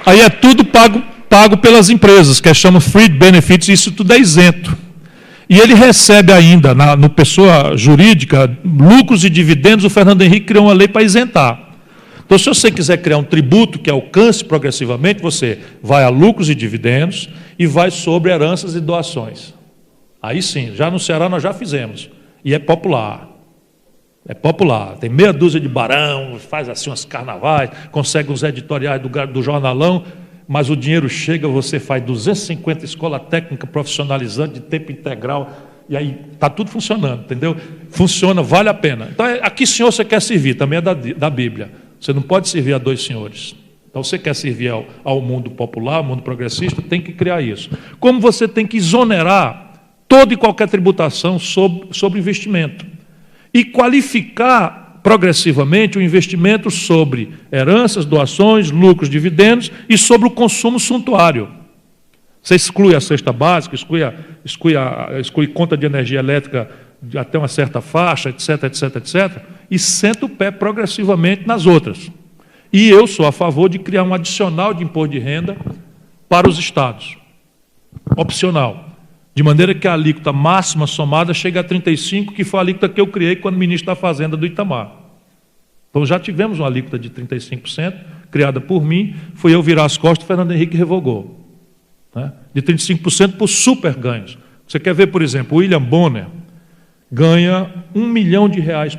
Aí é tudo pago pelas empresas, que chamam free benefits, isso tudo é isento. E ele recebe ainda, no pessoa jurídica, lucros e dividendos. O Fernando Henrique criou uma lei para isentar. Então, se você quiser criar um tributo que alcance progressivamente, você vai a lucros e dividendos e vai sobre heranças e doações. Aí sim, já no Ceará nós já fizemos. E é popular. É popular. Tem meia dúzia de barão, faz assim umas carnavais, consegue uns editoriais do jornalão, mas o dinheiro chega, você faz 250 escola técnica profissionalizante de tempo integral, e aí está tudo funcionando, entendeu? Funciona, vale a pena. Então, a que senhor você quer servir? Também é da Bíblia. Você não pode servir a dois senhores. Então, você quer servir ao mundo popular, ao mundo progressista, tem que criar isso. Como você tem que exonerar toda e qualquer tributação sobre investimento. E qualificar progressivamente o investimento sobre heranças, doações, lucros, dividendos e sobre o consumo suntuário. Você exclui a cesta básica, exclui conta de energia elétrica de até uma certa faixa, etc., etc., etc., e senta o pé progressivamente nas outras. E eu sou a favor de criar um adicional de imposto de renda para os estados. Opcional. De maneira que a alíquota máxima somada chegue a 35%, que foi a alíquota que eu criei quando ministro da Fazenda do Itamar. Então já tivemos uma alíquota de 35%, criada por mim, foi eu virar as costas, o Fernando Henrique revogou. Né? De 35% por super ganhos. Você quer ver, por exemplo, o William Bonner ganha R$1 milhão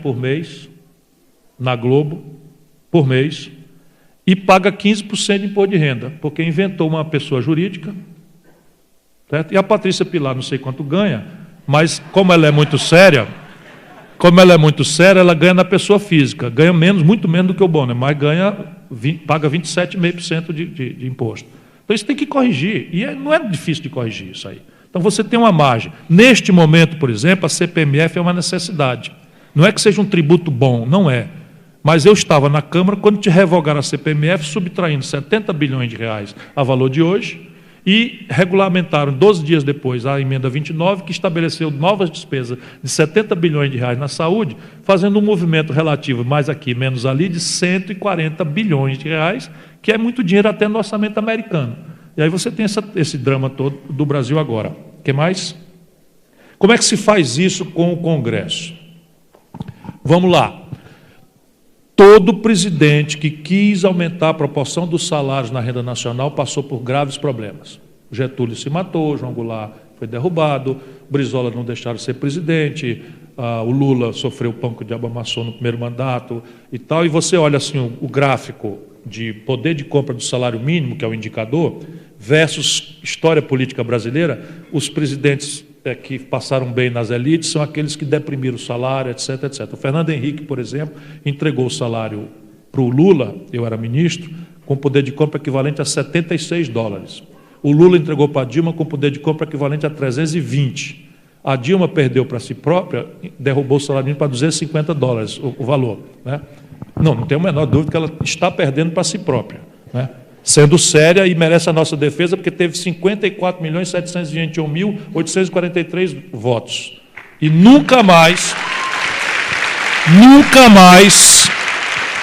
por mês, na Globo, por mês, e paga 15% de imposto de renda, porque inventou uma pessoa jurídica, certo? E a Patrícia Pilar, não sei quanto ganha, mas como ela é muito séria, ela ganha na pessoa física, ganha menos, muito menos do que o Bonner, mas paga 27,5% de imposto. Então isso tem que corrigir, e não é difícil de corrigir isso aí. Então você tem uma margem. Neste momento, por exemplo, a CPMF é uma necessidade. Não é que seja um tributo bom, não é. Mas eu estava na Câmara quando te revogaram a CPMF, subtraindo R$70 bilhões a valor de hoje, e regulamentaram 12 dias depois a emenda 29, que estabeleceu novas despesas de R$70 bilhões na saúde, fazendo um movimento relativo, mais aqui, menos ali, de R$140 bilhões, que é muito dinheiro até no orçamento americano. E aí você tem esse drama todo do Brasil agora. O que mais? Como é que se faz isso com o Congresso? Vamos lá. Todo presidente que quis aumentar a proporção dos salários na renda nacional passou por graves problemas. Getúlio se matou, João Goulart foi derrubado, Brizola não deixaram ser presidente, o Lula sofreu o pão que o diabo amassou no primeiro mandato e tal. E você olha assim o gráfico de poder de compra do salário mínimo, que é o indicador, versus história política brasileira, os presidentes que passaram bem nas elites são aqueles que deprimiram o salário, etc., etc. O Fernando Henrique, por exemplo, entregou o salário para o Lula, eu era ministro, com poder de compra equivalente a $76. O Lula entregou para a Dilma com poder de compra equivalente a 320. A Dilma perdeu para si própria, derrubou o salário mínimo para $250 o valor. Né? Não tenho a menor dúvida que ela está perdendo para si própria. Né? Sendo séria e merece a nossa defesa, porque teve 54.721.843 votos. E nunca mais,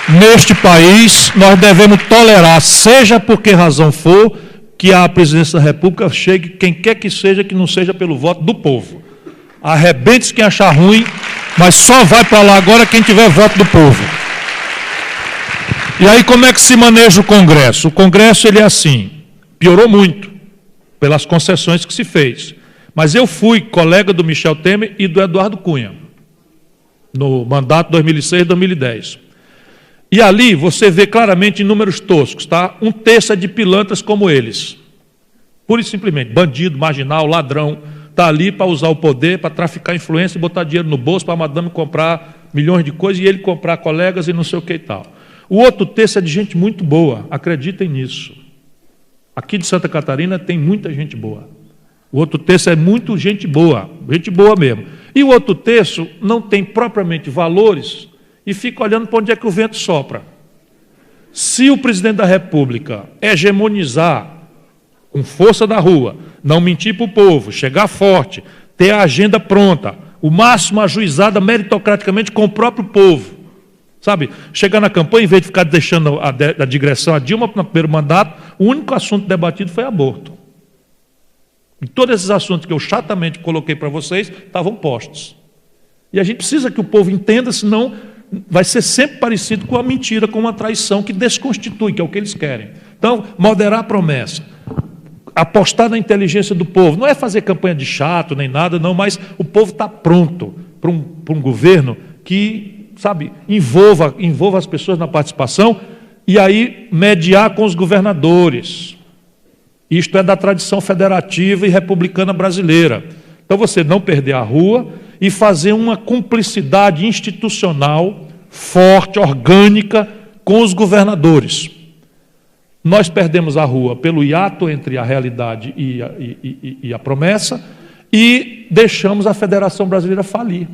neste país, nós devemos tolerar, seja por que razão for, que a presidência da República chegue, quem quer que seja, que não seja pelo voto do povo. Arrebente-se quem achar ruim, mas só vai para lá agora quem tiver voto do povo. E aí como é que se maneja o Congresso? O Congresso, ele é assim, piorou muito, pelas concessões que se fez. Mas eu fui colega do Michel Temer e do Eduardo Cunha, no mandato 2006-2010. E ali você vê claramente em números toscos, tá? 1/3 é de pilantras como eles. Pura e simplesmente, bandido, marginal, ladrão, está ali para usar o poder, para traficar influência e botar dinheiro no bolso para a madame comprar milhões de coisas e ele comprar colegas e não sei o que e tal. O outro terço é de gente muito boa, acreditem nisso. Aqui de Santa Catarina tem muita gente boa. O outro terço é muito gente boa mesmo. E o outro terço não tem propriamente valores e fica olhando para onde é que o vento sopra. Se o presidente da República hegemonizar com força da rua, não mentir para o povo, chegar forte, ter a agenda pronta, o máximo ajuizada meritocraticamente com o próprio povo, sabe? Chegar na campanha, em vez de ficar deixando a digressão a Dilma no primeiro mandato, o único assunto debatido foi aborto. E todos esses assuntos que eu chatamente coloquei para vocês estavam postos. E a gente precisa que o povo entenda, senão vai ser sempre parecido com a mentira, com uma traição que desconstitui, que é o que eles querem. Então, moderar a promessa, apostar na inteligência do povo, não é fazer campanha de chato nem nada, não, mas o povo está pronto para um governo que, sabe, envolva as pessoas na participação e aí mediar com os governadores. Isto é da tradição federativa e republicana brasileira. Então, você não perder a rua e fazer uma cumplicidade institucional forte, orgânica, com os governadores. Nós perdemos a rua pelo hiato entre a realidade e a promessa e deixamos a Federação Brasileira falir.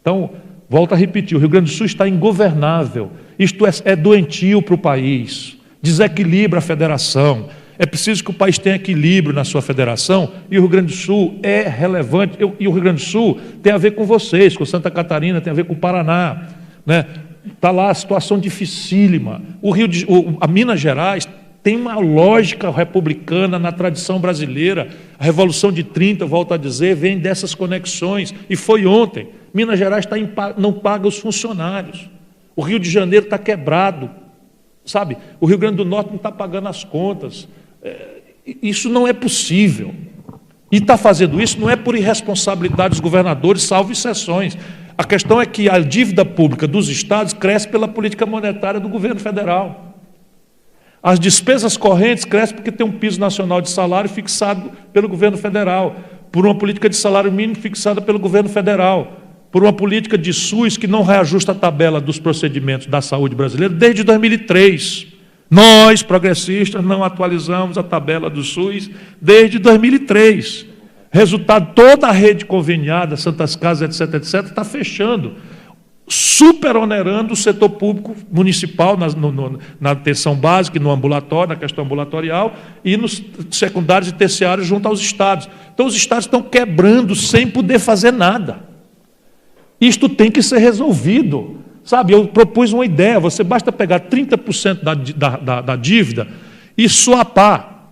Então, volto a repetir, o Rio Grande do Sul está ingovernável. Isto é doentio para o país, desequilibra a federação. É preciso que o país tenha equilíbrio na sua federação e o Rio Grande do Sul é relevante. E o Rio Grande do Sul tem a ver com vocês, com Santa Catarina, tem a ver com o Paraná. Né? Está lá a situação dificílima. A Minas Gerais tem uma lógica republicana na tradição brasileira. A Revolução de 30, volto a dizer, vem dessas conexões. E foi ontem. Minas Gerais não paga os funcionários. O Rio de Janeiro está quebrado. Sabe? O Rio Grande do Norte não está pagando as contas. Isso não é possível. E está fazendo isso não é por irresponsabilidade dos governadores, salvo exceções. A questão é que a dívida pública dos estados cresce pela política monetária do governo federal. As despesas correntes crescem porque tem um piso nacional de salário fixado pelo governo federal, por uma política de salário mínimo fixada pelo governo federal, por uma política de SUS que não reajusta a tabela dos procedimentos da saúde brasileira desde 2003. Nós, progressistas, não atualizamos a tabela do SUS desde 2003. Resultado, toda a rede conveniada, Santas Casas, etc., está fechando, superonerando o setor público municipal na atenção básica, no ambulatório, na questão ambulatorial, e nos secundários e terciários junto aos estados. Então, os estados estão quebrando sem poder fazer nada. Isto tem que ser resolvido. Sabe, eu propus uma ideia, você basta pegar 30% da dívida e swapar.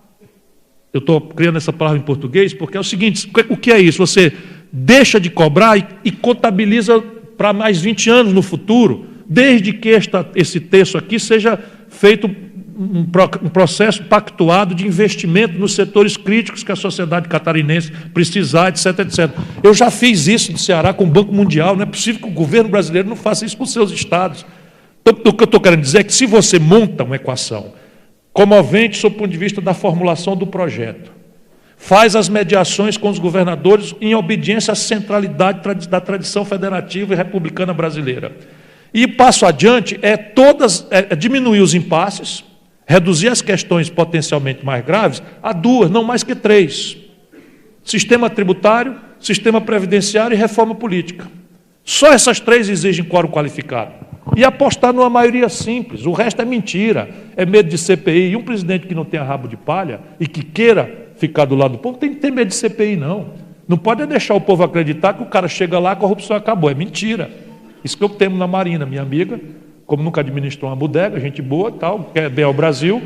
Eu estou criando essa palavra em português porque é o seguinte, o que é isso? Você deixa de cobrar e contabiliza para mais 20 anos no futuro, desde que esse terço aqui seja feito um processo pactuado de investimento nos setores críticos que a sociedade catarinense precisar, etc., etc. Eu já fiz isso no Ceará com o Banco Mundial, não é possível que o governo brasileiro não faça isso com os seus estados. Então, o que eu estou querendo dizer é que se você monta uma equação comovente sob o ponto de vista da formulação do projeto, faz as mediações com os governadores em obediência à centralidade da tradição federativa e republicana brasileira, e passo adiante é diminuir os impasses, reduzir as questões potencialmente mais graves a 2, não mais que 3. Sistema tributário, sistema previdenciário e reforma política. Só essas três exigem quórum qualificado. E apostar numa maioria simples, o resto é mentira, é medo de CPI. E um presidente que não tenha rabo de palha e que queira ficar do lado do povo, tem que ter medo de CPI, não. Não pode deixar o povo acreditar que o cara chega lá, a corrupção acabou. É mentira. Isso que eu temo na Marina, minha amiga, como nunca administrou uma bodega, gente boa e tal, quer bem ao Brasil,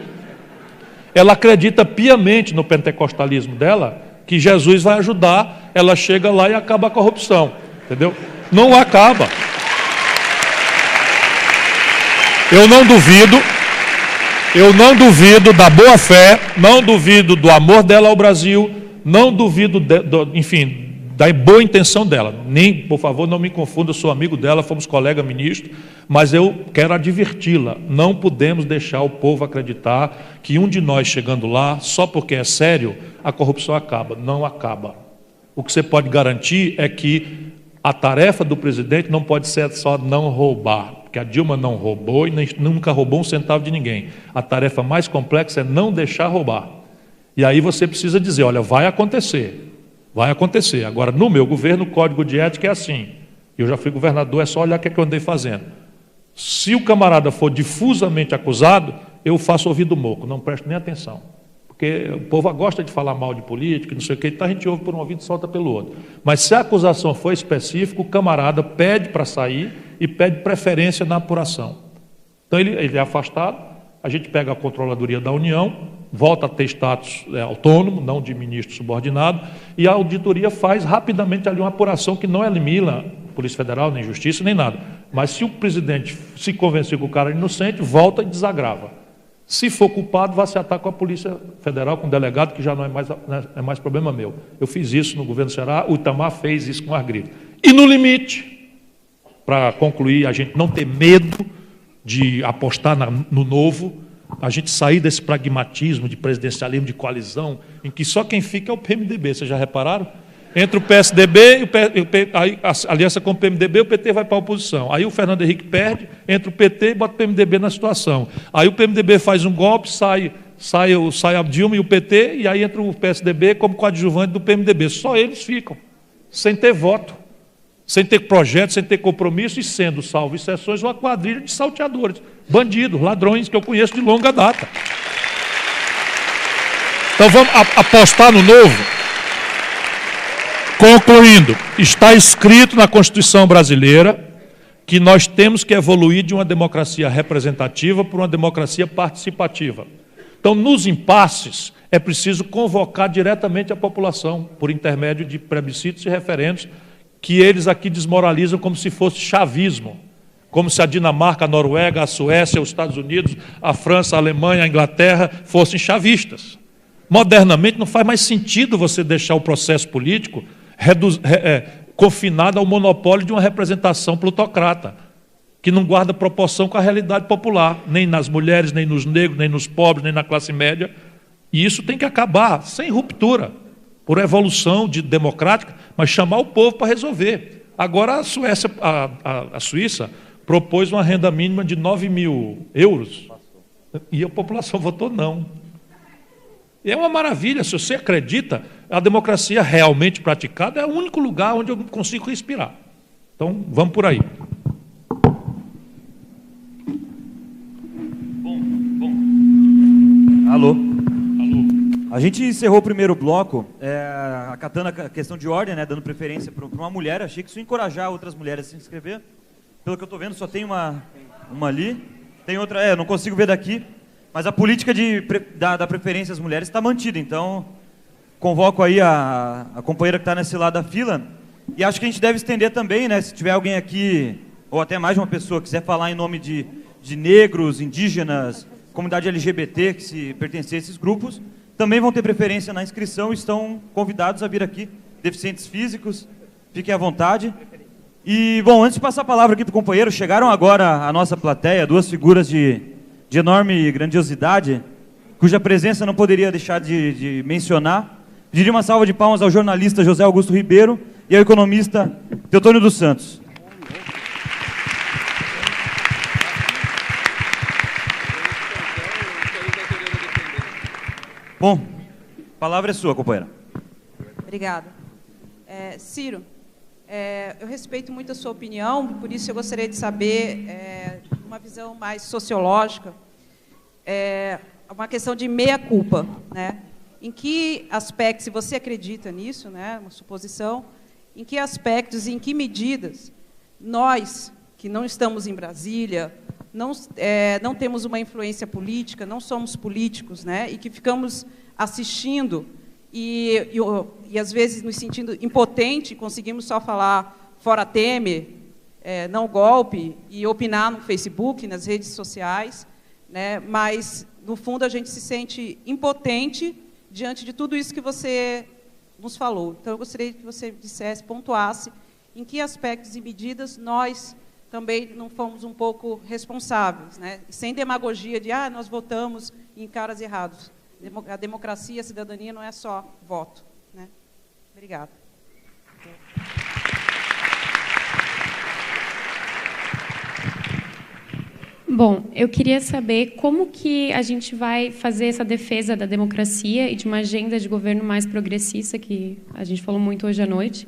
ela acredita piamente no pentecostalismo dela, que Jesus vai ajudar, ela chega lá e acaba a corrupção, entendeu? Não acaba. Eu não duvido da boa fé, não duvido do amor dela ao Brasil, não duvido, enfim, da boa intenção dela. Nem, por favor, não me confunda, eu sou amigo dela, fomos colega ministro, mas eu quero adverti-la, não podemos deixar o povo acreditar que um de nós chegando lá, só porque é sério, a corrupção acaba. Não acaba. O que você pode garantir é que a tarefa do presidente não pode ser só não roubar, porque a Dilma não roubou e nunca roubou um centavo de ninguém. A tarefa mais complexa é não deixar roubar. E aí você precisa dizer, olha, vai acontecer. Vai acontecer. Agora, no meu governo, o código de ética é assim. Eu já fui governador, é só olhar o que eu andei fazendo. Se o camarada for difusamente acusado, eu faço ouvido moco, não presto nem atenção. Porque o povo gosta de falar mal de política, não sei o que, então a gente ouve por um ouvido e solta pelo outro. Mas se a acusação for específica, o camarada pede para sair e pede preferência na apuração. Então ele é afastado, a gente pega a controladoria da União, volta a ter status autônomo, não de ministro subordinado, e a auditoria faz rapidamente ali uma apuração que não elimina Polícia Federal, nem Justiça, nem nada. Mas se o presidente se convencer que o cara é inocente, volta e desagrava. Se for culpado, vai se atacar com a Polícia Federal, com o delegado, que já não é mais problema meu. Eu fiz isso no governo do Ceará, o Itamar fez isso com ar grito. E no limite, para concluir, a gente não ter medo de apostar no novo, a gente sair desse pragmatismo de presidencialismo, de coalizão, em que só quem fica é o PMDB, vocês já repararam? Entre o PSDB e a aliança com o PMDB, o PT vai para a oposição. Aí o Fernando Henrique perde, entra o PT e bota o PMDB na situação. Aí o PMDB faz um golpe, sai a Dilma e o PT, e aí entra o PSDB como coadjuvante do PMDB. Só eles ficam, sem ter voto, sem ter projeto, sem ter compromisso, e sendo, salvo exceções, uma quadrilha de salteadores, bandidos, ladrões, que eu conheço de longa data. Então vamos apostar no novo. Concluindo, está escrito na Constituição brasileira que nós temos que evoluir de uma democracia representativa para uma democracia participativa. Então, nos impasses, é preciso convocar diretamente a população, por intermédio de plebiscitos e referendos, que eles aqui desmoralizam como se fosse chavismo, como se a Dinamarca, a Noruega, a Suécia, os Estados Unidos, a França, a Alemanha, a Inglaterra fossem chavistas. Modernamente, não faz mais sentido você deixar o processo político confinado ao monopólio de uma representação plutocrata, que não guarda proporção com a realidade popular, nem nas mulheres, nem nos negros, nem nos pobres, nem na classe média. E isso tem que acabar, sem ruptura, por evolução democrática, mas chamar o povo para resolver. Agora a Suíça propôs uma renda mínima de 9.000 euros, e a população votou não. É uma maravilha, se você acredita, a democracia realmente praticada é o único lugar onde eu consigo respirar. Então, vamos por aí. Bom. Alô. A gente encerrou o primeiro bloco, acatando a questão de ordem, né, dando preferência para uma mulher. Achei que isso ia encorajar outras mulheres a se inscrever. Pelo que eu estou vendo, só tem uma ali. Tem outra, eu não consigo ver daqui. Mas a política da preferência às mulheres está mantida, então convoco aí a companheira que está nesse lado da fila, e acho que a gente deve estender também, né, se tiver alguém aqui, ou até mais de uma pessoa, que quiser falar em nome de negros, indígenas, comunidade LGBT, que se pertencer a esses grupos, também vão ter preferência na inscrição, estão convidados a vir aqui, deficientes físicos, fiquem à vontade. E, bom, antes de passar a palavra aqui para o companheiro, chegaram agora à nossa plateia duas figuras de enorme grandiosidade, cuja presença não poderia deixar de mencionar. Pediria uma salva de palmas ao jornalista José Augusto Ribeiro e ao economista Teotônio dos Santos. Bom, a palavra é sua, companheira. Obrigada. Ciro, eu respeito muito a sua opinião, por isso eu gostaria de saber, uma visão mais sociológica, uma questão de meia-culpa, né? Em que aspectos, se você acredita nisso, né, uma suposição, em que aspectos e em que medidas nós, que não estamos em Brasília, não temos uma influência política, não somos políticos, né, e que ficamos assistindo e às vezes nos sentindo impotente, conseguimos só falar fora Temer, não golpe, e opinar no Facebook, nas redes sociais, né, mas, no fundo, a gente se sente impotente diante de tudo isso que você nos falou. Então, eu gostaria que você dissesse, pontuasse, em que aspectos e medidas nós também não fomos um pouco responsáveis, né? Sem demagogia de, nós votamos em caras errados. A democracia, a cidadania não é só voto, né? Obrigada. Bom, eu queria saber como que a gente vai fazer essa defesa da democracia e de uma agenda de governo mais progressista, que a gente falou muito hoje à noite,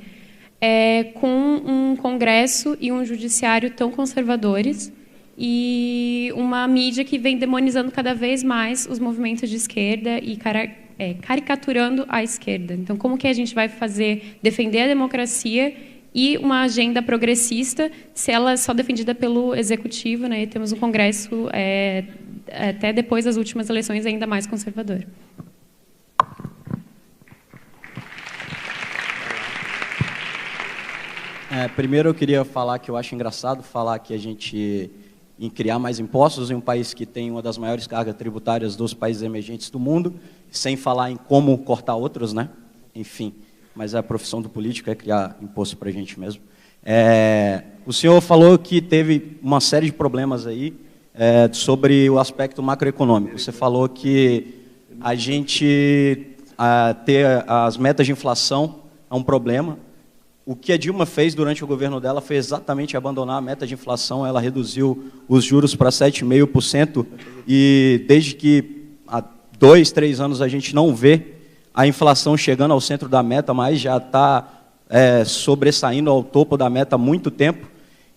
com um Congresso e um judiciário tão conservadores e uma mídia que vem demonizando cada vez mais os movimentos de esquerda e caricaturando a esquerda. Então, como que a gente vai defender a democracia e uma agenda progressista, se ela é só defendida pelo Executivo, né, e temos um Congresso, até depois das últimas eleições, ainda mais conservador? Primeiro, eu queria falar que eu acho engraçado falar que a gente, em criar mais impostos em um país que tem uma das maiores cargas tributárias dos países emergentes do mundo, sem falar em como cortar outros, né? Enfim, mas a profissão do político é criar imposto para a gente mesmo. O senhor falou que teve uma série de problemas aí sobre o aspecto macroeconômico. Você falou que a gente ter as metas de inflação é um problema. O que a Dilma fez durante o governo dela foi exatamente abandonar a meta de inflação. Ela reduziu os juros para 7,5% e desde que há 2, 3 anos a gente não vê a inflação chegando ao centro da meta, mas já está sobressaindo ao topo da meta há muito tempo.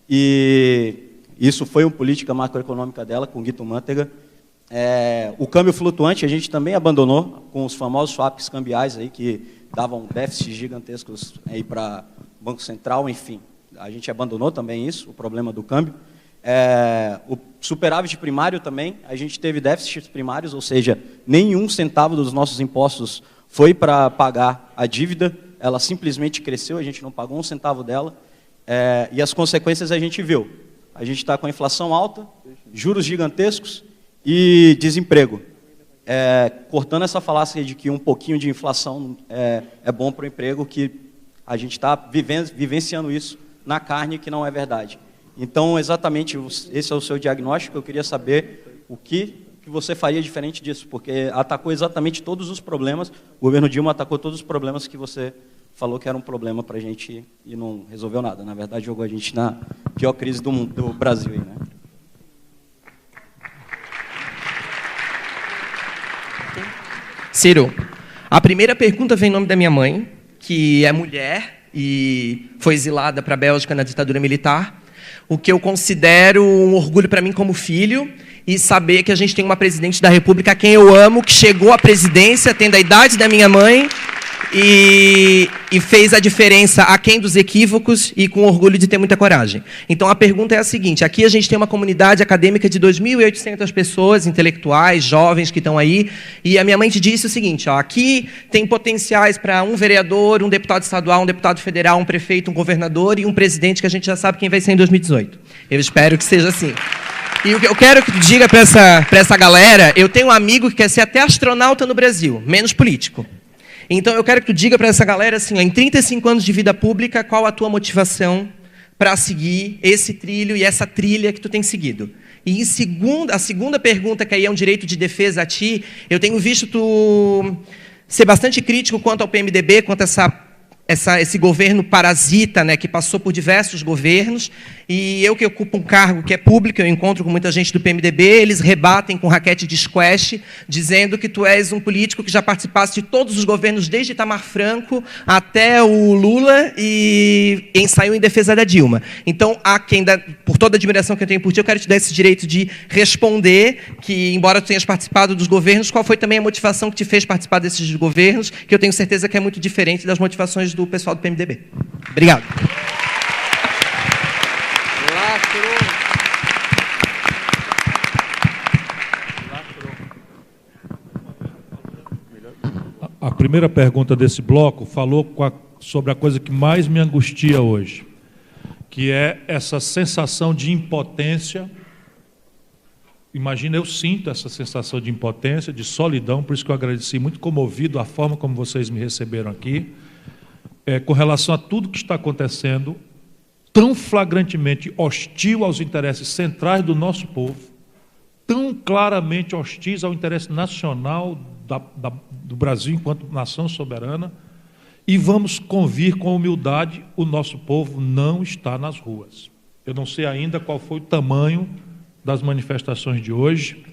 E isso foi uma política macroeconômica dela, com Guido Mantega. O câmbio flutuante a gente também abandonou, com os famosos swaps cambiais aí, que davam déficits gigantescos aí para o Banco Central, enfim. A gente abandonou também isso, o problema do câmbio. O superávit primário também, a gente teve déficits primários, ou seja, nenhum centavo dos nossos impostos foi para pagar a dívida, ela simplesmente cresceu, a gente não pagou um centavo dela, e as consequências a gente viu. A gente está com a inflação alta, juros gigantescos e desemprego. Cortando essa falácia de que um pouquinho de inflação é bom para o emprego, que a gente está vivenciando isso na carne, que não é verdade. Então, exatamente, esse é o seu diagnóstico. Eu queria saber o que você faria diferente disso, porque atacou exatamente todos os problemas, o governo Dilma atacou todos os problemas que você falou que era um problema para a gente e não resolveu nada. Na verdade, jogou a gente na pior crise do Brasil. Aí, né? Ciro, a primeira pergunta vem em nome da minha mãe, que é mulher e foi exilada para a Bélgica na ditadura militar, o que eu considero um orgulho para mim como filho, e saber que a gente tem uma presidente da República a quem eu amo, que chegou à presidência tendo a idade da minha mãe e fez a diferença aquém dos equívocos e com orgulho de ter muita coragem. Então a pergunta é a seguinte: aqui a gente tem uma comunidade acadêmica de 2.800 pessoas, intelectuais, jovens que estão aí, e a minha mãe te disse o seguinte, aqui tem potenciais para um vereador, um deputado estadual, um deputado federal, um prefeito, um governador e um presidente que a gente já sabe quem vai ser em 2018. Eu espero que seja assim. E o que eu quero que tu diga para essa galera, eu tenho um amigo que quer ser até astronauta no Brasil, menos político. Então eu quero que tu diga para essa galera assim, em 35 anos de vida pública, qual a tua motivação para seguir esse trilho e essa trilha que tu tem seguido. E a segunda pergunta, que aí é um direito de defesa a ti, eu tenho visto tu ser bastante crítico quanto ao PMDB, quanto a essa esse governo parasita, né, que passou por diversos governos, e eu que ocupo um cargo que é público, eu encontro com muita gente do PMDB, eles rebatem com raquete de squash, dizendo que tu és um político que já participasse de todos os governos, desde Itamar Franco até o Lula, e ensaiou em defesa da Dilma. Então, há quem dá, por toda a admiração que eu tenho por ti, eu quero te dar esse direito de responder, que embora tu tenhas participado dos governos, qual foi também a motivação que te fez participar desses governos, que eu tenho certeza que é muito diferente das motivações do pessoal do PMDB. Obrigado. A primeira pergunta desse bloco falou sobre a coisa que mais me angustia hoje, que é essa sensação de impotência. Imagina, eu sinto essa sensação de impotência, de solidão, por isso que eu agradeci, muito comovido a forma como vocês me receberam aqui, com relação a tudo que está acontecendo, tão flagrantemente hostil aos interesses centrais do nosso povo, tão claramente hostis ao interesse nacional do Brasil enquanto nação soberana, e vamos convir com humildade, o nosso povo não está nas ruas. Eu não sei ainda qual foi o tamanho das manifestações de hoje.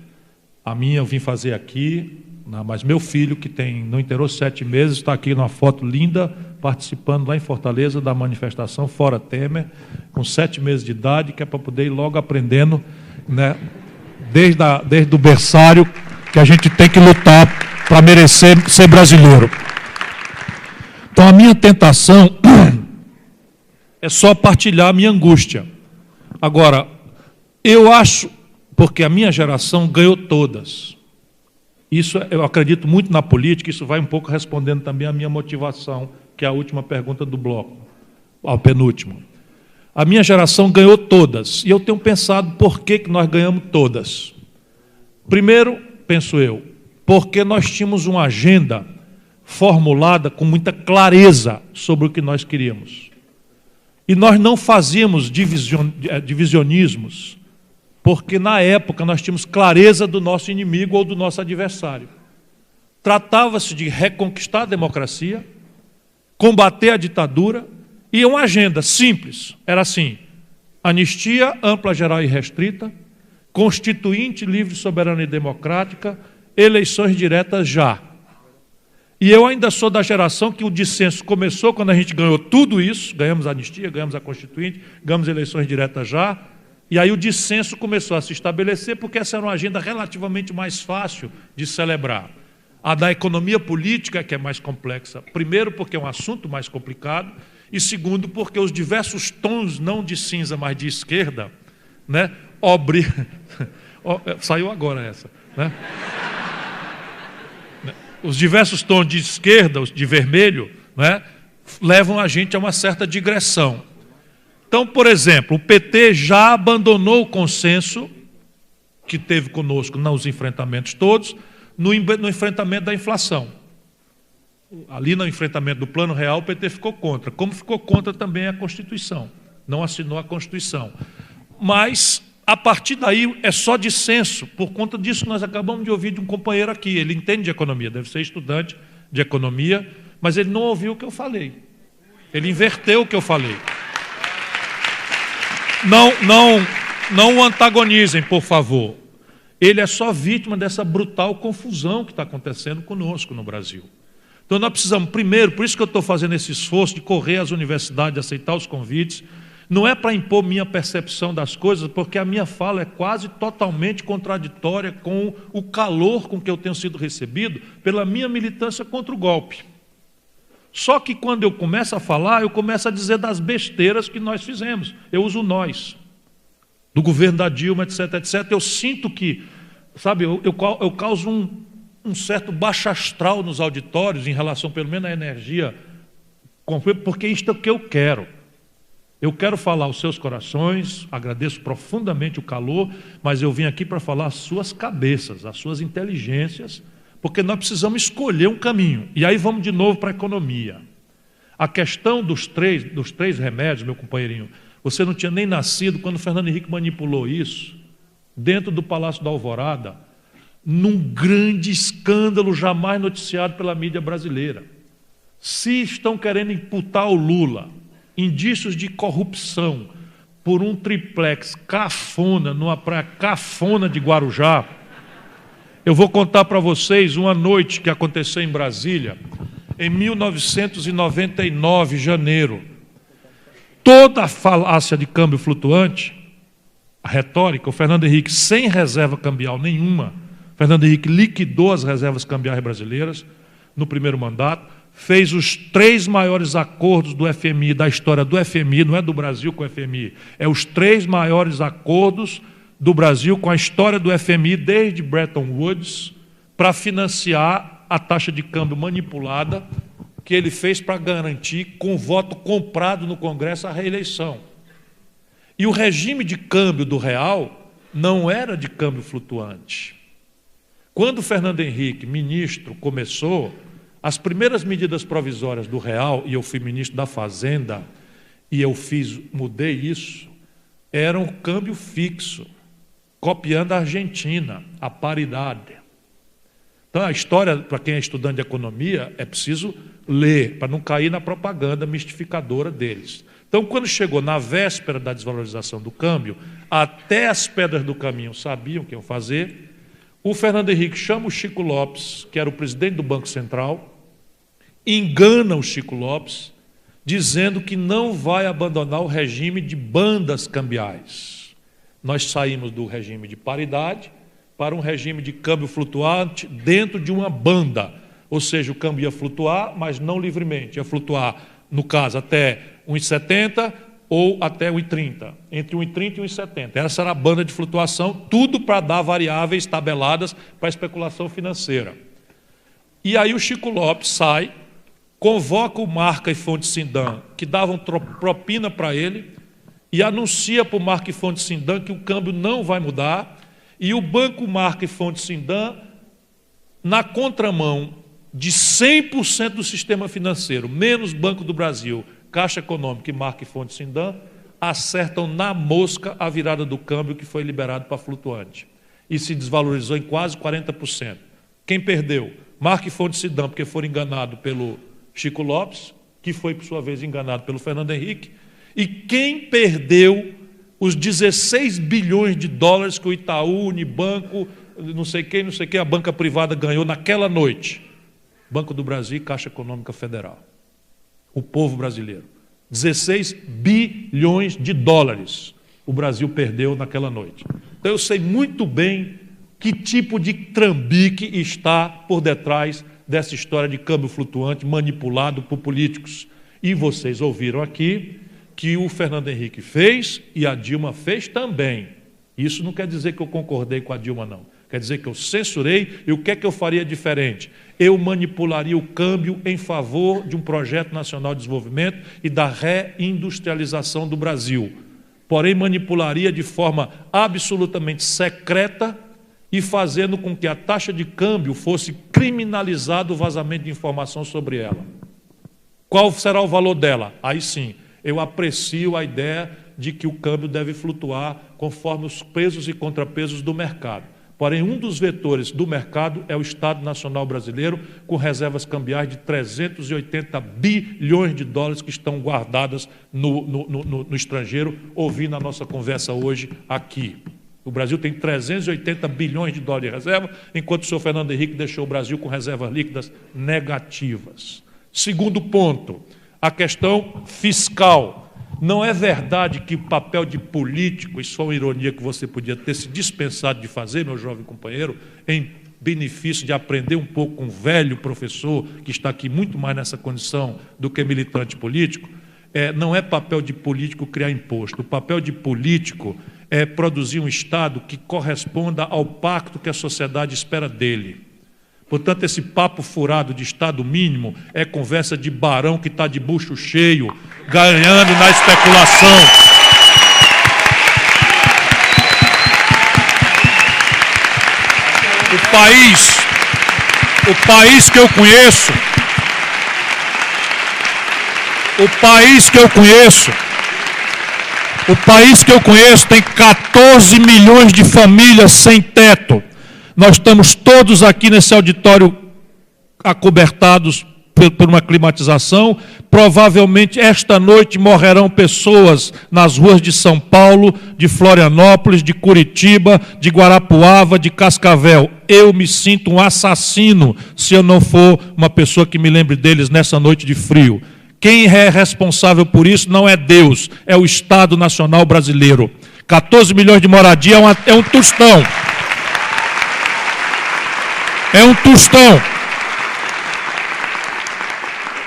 A minha eu vim fazer aqui, mas meu filho, que não inteirou 7 meses, está aqui numa foto linda, participando lá em Fortaleza da manifestação Fora Temer, com 7 meses de idade, que é para poder ir logo aprendendo, né, desde o berçário, que a gente tem que lutar para merecer ser brasileiro. Então a minha tentação é só partilhar a minha angústia. Agora, eu acho, porque a minha geração ganhou todas. Isso, eu acredito muito na política, isso vai um pouco respondendo também a minha motivação, que é a última pergunta do bloco, ao penúltimo. A minha geração ganhou todas, e eu tenho pensado por que nós ganhamos todas. Primeiro, penso eu, porque nós tínhamos uma agenda formulada com muita clareza sobre o que nós queríamos. E nós não fazíamos divisionismos, porque na época nós tínhamos clareza do nosso inimigo ou do nosso adversário. Tratava-se de reconquistar a democracia, combater a ditadura, e uma agenda simples, era assim: anistia ampla, geral e restrita, constituinte livre, soberana e democrática, eleições diretas já. E eu ainda sou da geração que o dissenso começou quando a gente ganhou tudo isso, ganhamos a anistia, ganhamos a constituinte, ganhamos eleições diretas já, e aí o dissenso começou a se estabelecer, porque essa era uma agenda relativamente mais fácil de celebrar. A da economia política, que é mais complexa, primeiro porque é um assunto mais complicado, e segundo porque os diversos tons, não de cinza, mas de esquerda, né, saiu agora essa, né? Os diversos tons de esquerda, de vermelho, né, levam a gente a uma certa digressão. Então, por exemplo, o PT já abandonou o consenso que teve conosco nos enfrentamentos todos, no enfrentamento da inflação. Ali no enfrentamento do Plano Real, o PT ficou contra, como ficou contra também a Constituição, não assinou a Constituição. Mas, a partir daí, é só dissenso, por conta disso nós acabamos de ouvir de um companheiro aqui, ele entende de economia, deve ser estudante de economia, mas ele não ouviu o que eu falei, ele inverteu o que eu falei. Não o antagonizem, por favor. Ele é só vítima dessa brutal confusão que está acontecendo conosco no Brasil. Então nós precisamos, primeiro, por isso que eu estou fazendo esse esforço de correr às universidades, aceitar os convites, não é para impor minha percepção das coisas, porque a minha fala é quase totalmente contraditória com o calor com que eu tenho sido recebido pela minha militância contra o golpe. Só que quando eu começo a falar, eu começo a dizer das besteiras que nós fizemos. Eu uso nós, do governo da Dilma, etc, etc. Eu sinto que, sabe, eu causo um certo baixo astral nos auditórios em relação, pelo menos, à energia, porque isto é o que eu quero. Eu quero falar aos seus corações, agradeço profundamente o calor, mas eu vim aqui para falar às suas cabeças, às suas inteligências, porque nós precisamos escolher um caminho. E aí vamos de novo para a economia. A questão dos três remédios, meu companheirinho, você não tinha nem nascido quando o Fernando Henrique manipulou isso, dentro do Palácio da Alvorada, num grande escândalo jamais noticiado pela mídia brasileira. Se estão querendo imputar ao Lula indícios de corrupção por um triplex cafona, numa praia cafona de Guarujá, eu vou contar para vocês uma noite que aconteceu em Brasília, em 1999, janeiro. Toda a falácia de câmbio flutuante, a retórica, o Fernando Henrique, sem reserva cambial nenhuma, Fernando Henrique liquidou as reservas cambiais brasileiras no primeiro mandato, fez os 3 maiores acordos do FMI, da história do FMI, não é do Brasil com o FMI, é os 3 maiores acordos do Brasil com a história do FMI desde Bretton Woods, para financiar a taxa de câmbio manipulada que ele fez para garantir, com voto comprado no Congresso, a reeleição. E o regime de câmbio do real não era de câmbio flutuante. Quando o Fernando Henrique, ministro, começou, as primeiras medidas provisórias do real, e eu fui ministro da Fazenda, e mudei isso, eram câmbio fixo, copiando a Argentina, a paridade. Então, a história, para quem é estudante de economia, é preciso ler, para não cair na propaganda mistificadora deles. Então, quando chegou na véspera da desvalorização do câmbio, até as pedras do caminho sabiam o que iam fazer, o Fernando Henrique chama o Chico Lopes, que era o presidente do Banco Central, engana o Chico Lopes, dizendo que não vai abandonar o regime de bandas cambiais. Nós saímos do regime de paridade para um regime de câmbio flutuante dentro de uma banda, ou seja, o câmbio ia flutuar, mas não livremente, ia flutuar, no caso, até 1,70 ou até 1,30, entre 1,30 e 1,70. Essa era a banda de flutuação, tudo para dar variáveis tabeladas para a especulação financeira. E aí o Chico Lopes sai, convoca o Marca e Fonte Sindan, que davam propina para ele, e anuncia para o Marca e Fonte Sindan que o câmbio não vai mudar, e o Banco Marca e Fonte Sindan, na contramão de 100% do sistema financeiro, menos Banco do Brasil, Caixa Econômica e Marca e Fonte Sindan, acertam na mosca a virada do câmbio que foi liberado para flutuante. E se desvalorizou em quase 40%. Quem perdeu? Marca e Fonte Sindan, porque foram enganados pelo Chico Lopes, que foi, por sua vez, enganado pelo Fernando Henrique. E quem perdeu os 16 bilhões de dólares que o Itaú, Unibanco, não sei quem, a banca privada ganhou naquela noite? Banco do Brasil e Caixa Econômica Federal. O povo brasileiro. 16 bilhões de dólares o Brasil perdeu naquela noite. Então eu sei muito bem que tipo de trambique está por detrás dessa história de câmbio flutuante manipulado por políticos. E vocês ouviram aqui que o Fernando Henrique fez e a Dilma fez também. Isso não quer dizer que eu concordei com a Dilma, não. Quer dizer que eu censurei, e o que é que eu faria diferente? Eu manipularia o câmbio em favor de um projeto nacional de desenvolvimento e da reindustrialização do Brasil. Porém, manipularia de forma absolutamente secreta e fazendo com que a taxa de câmbio fosse criminalizado o vazamento de informação sobre ela. Qual será o valor dela? Aí sim, eu aprecio a ideia de que o câmbio deve flutuar conforme os pesos e contrapesos do mercado. Porém, um dos vetores do mercado é o Estado Nacional Brasileiro, com reservas cambiais de 380 bilhões de dólares que estão guardadas no estrangeiro, ouvindo a nossa conversa hoje aqui. O Brasil tem 380 bilhões de dólares de reserva, enquanto o senhor Fernando Henrique deixou o Brasil com reservas líquidas negativas. Segundo ponto, a questão fiscal. Não é verdade que o papel de político, isso é uma ironia que você podia ter se dispensado de fazer, meu jovem companheiro, em benefício de aprender um pouco com um velho professor, que está aqui muito mais nessa condição do que militante político, não é papel de político criar imposto. O papel de político é produzir um Estado que corresponda ao pacto que a sociedade espera dele. Portanto, esse papo furado de Estado mínimo é conversa de barão que está de bucho cheio, ganhando na especulação. O país que eu conheço, tem 14 milhões de famílias sem teto. Nós estamos todos aqui nesse auditório acobertados por uma climatização. Provavelmente esta noite morrerão pessoas nas ruas de São Paulo, de Florianópolis, de Curitiba, de Guarapuava, de Cascavel. Eu me sinto um assassino se eu não for uma pessoa que me lembre deles nessa noite de frio. Quem é responsável por isso não é Deus, é o Estado Nacional Brasileiro. 14 milhões de moradia é um tostão. É um tostão.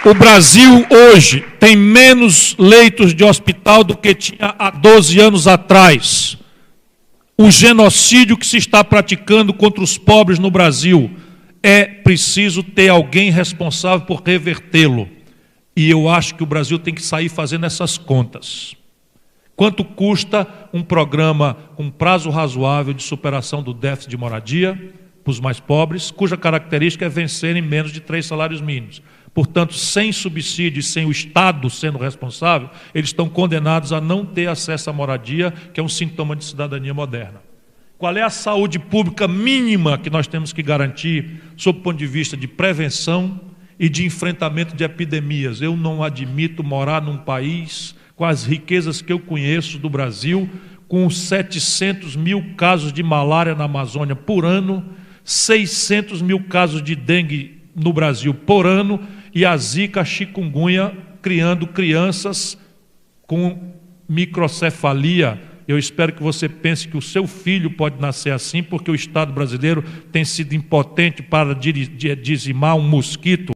O Brasil hoje tem menos leitos de hospital do que tinha há 12 anos atrás. O genocídio que se está praticando contra os pobres no Brasil, é preciso ter alguém responsável por revertê-lo. E eu acho que o Brasil tem que sair fazendo essas contas. Quanto custa um programa com prazo razoável de superação do déficit de moradia para os mais pobres, cuja característica é vencer em menos de 3 salários mínimos? Portanto, sem subsídio e sem o Estado sendo responsável, eles estão condenados a não ter acesso à moradia, que é um sintoma de cidadania moderna. Qual é a saúde pública mínima que nós temos que garantir, sob o ponto de vista de prevenção e de enfrentamento de epidemias? Eu não admito morar num país com as riquezas que eu conheço do Brasil, com 700 mil casos de malária na Amazônia por ano, 600 mil casos de dengue no Brasil por ano, e a zika, a chikungunya, criando crianças com microcefalia. Eu espero que você pense que o seu filho pode nascer assim, porque o Estado brasileiro tem sido impotente para dizimar um mosquito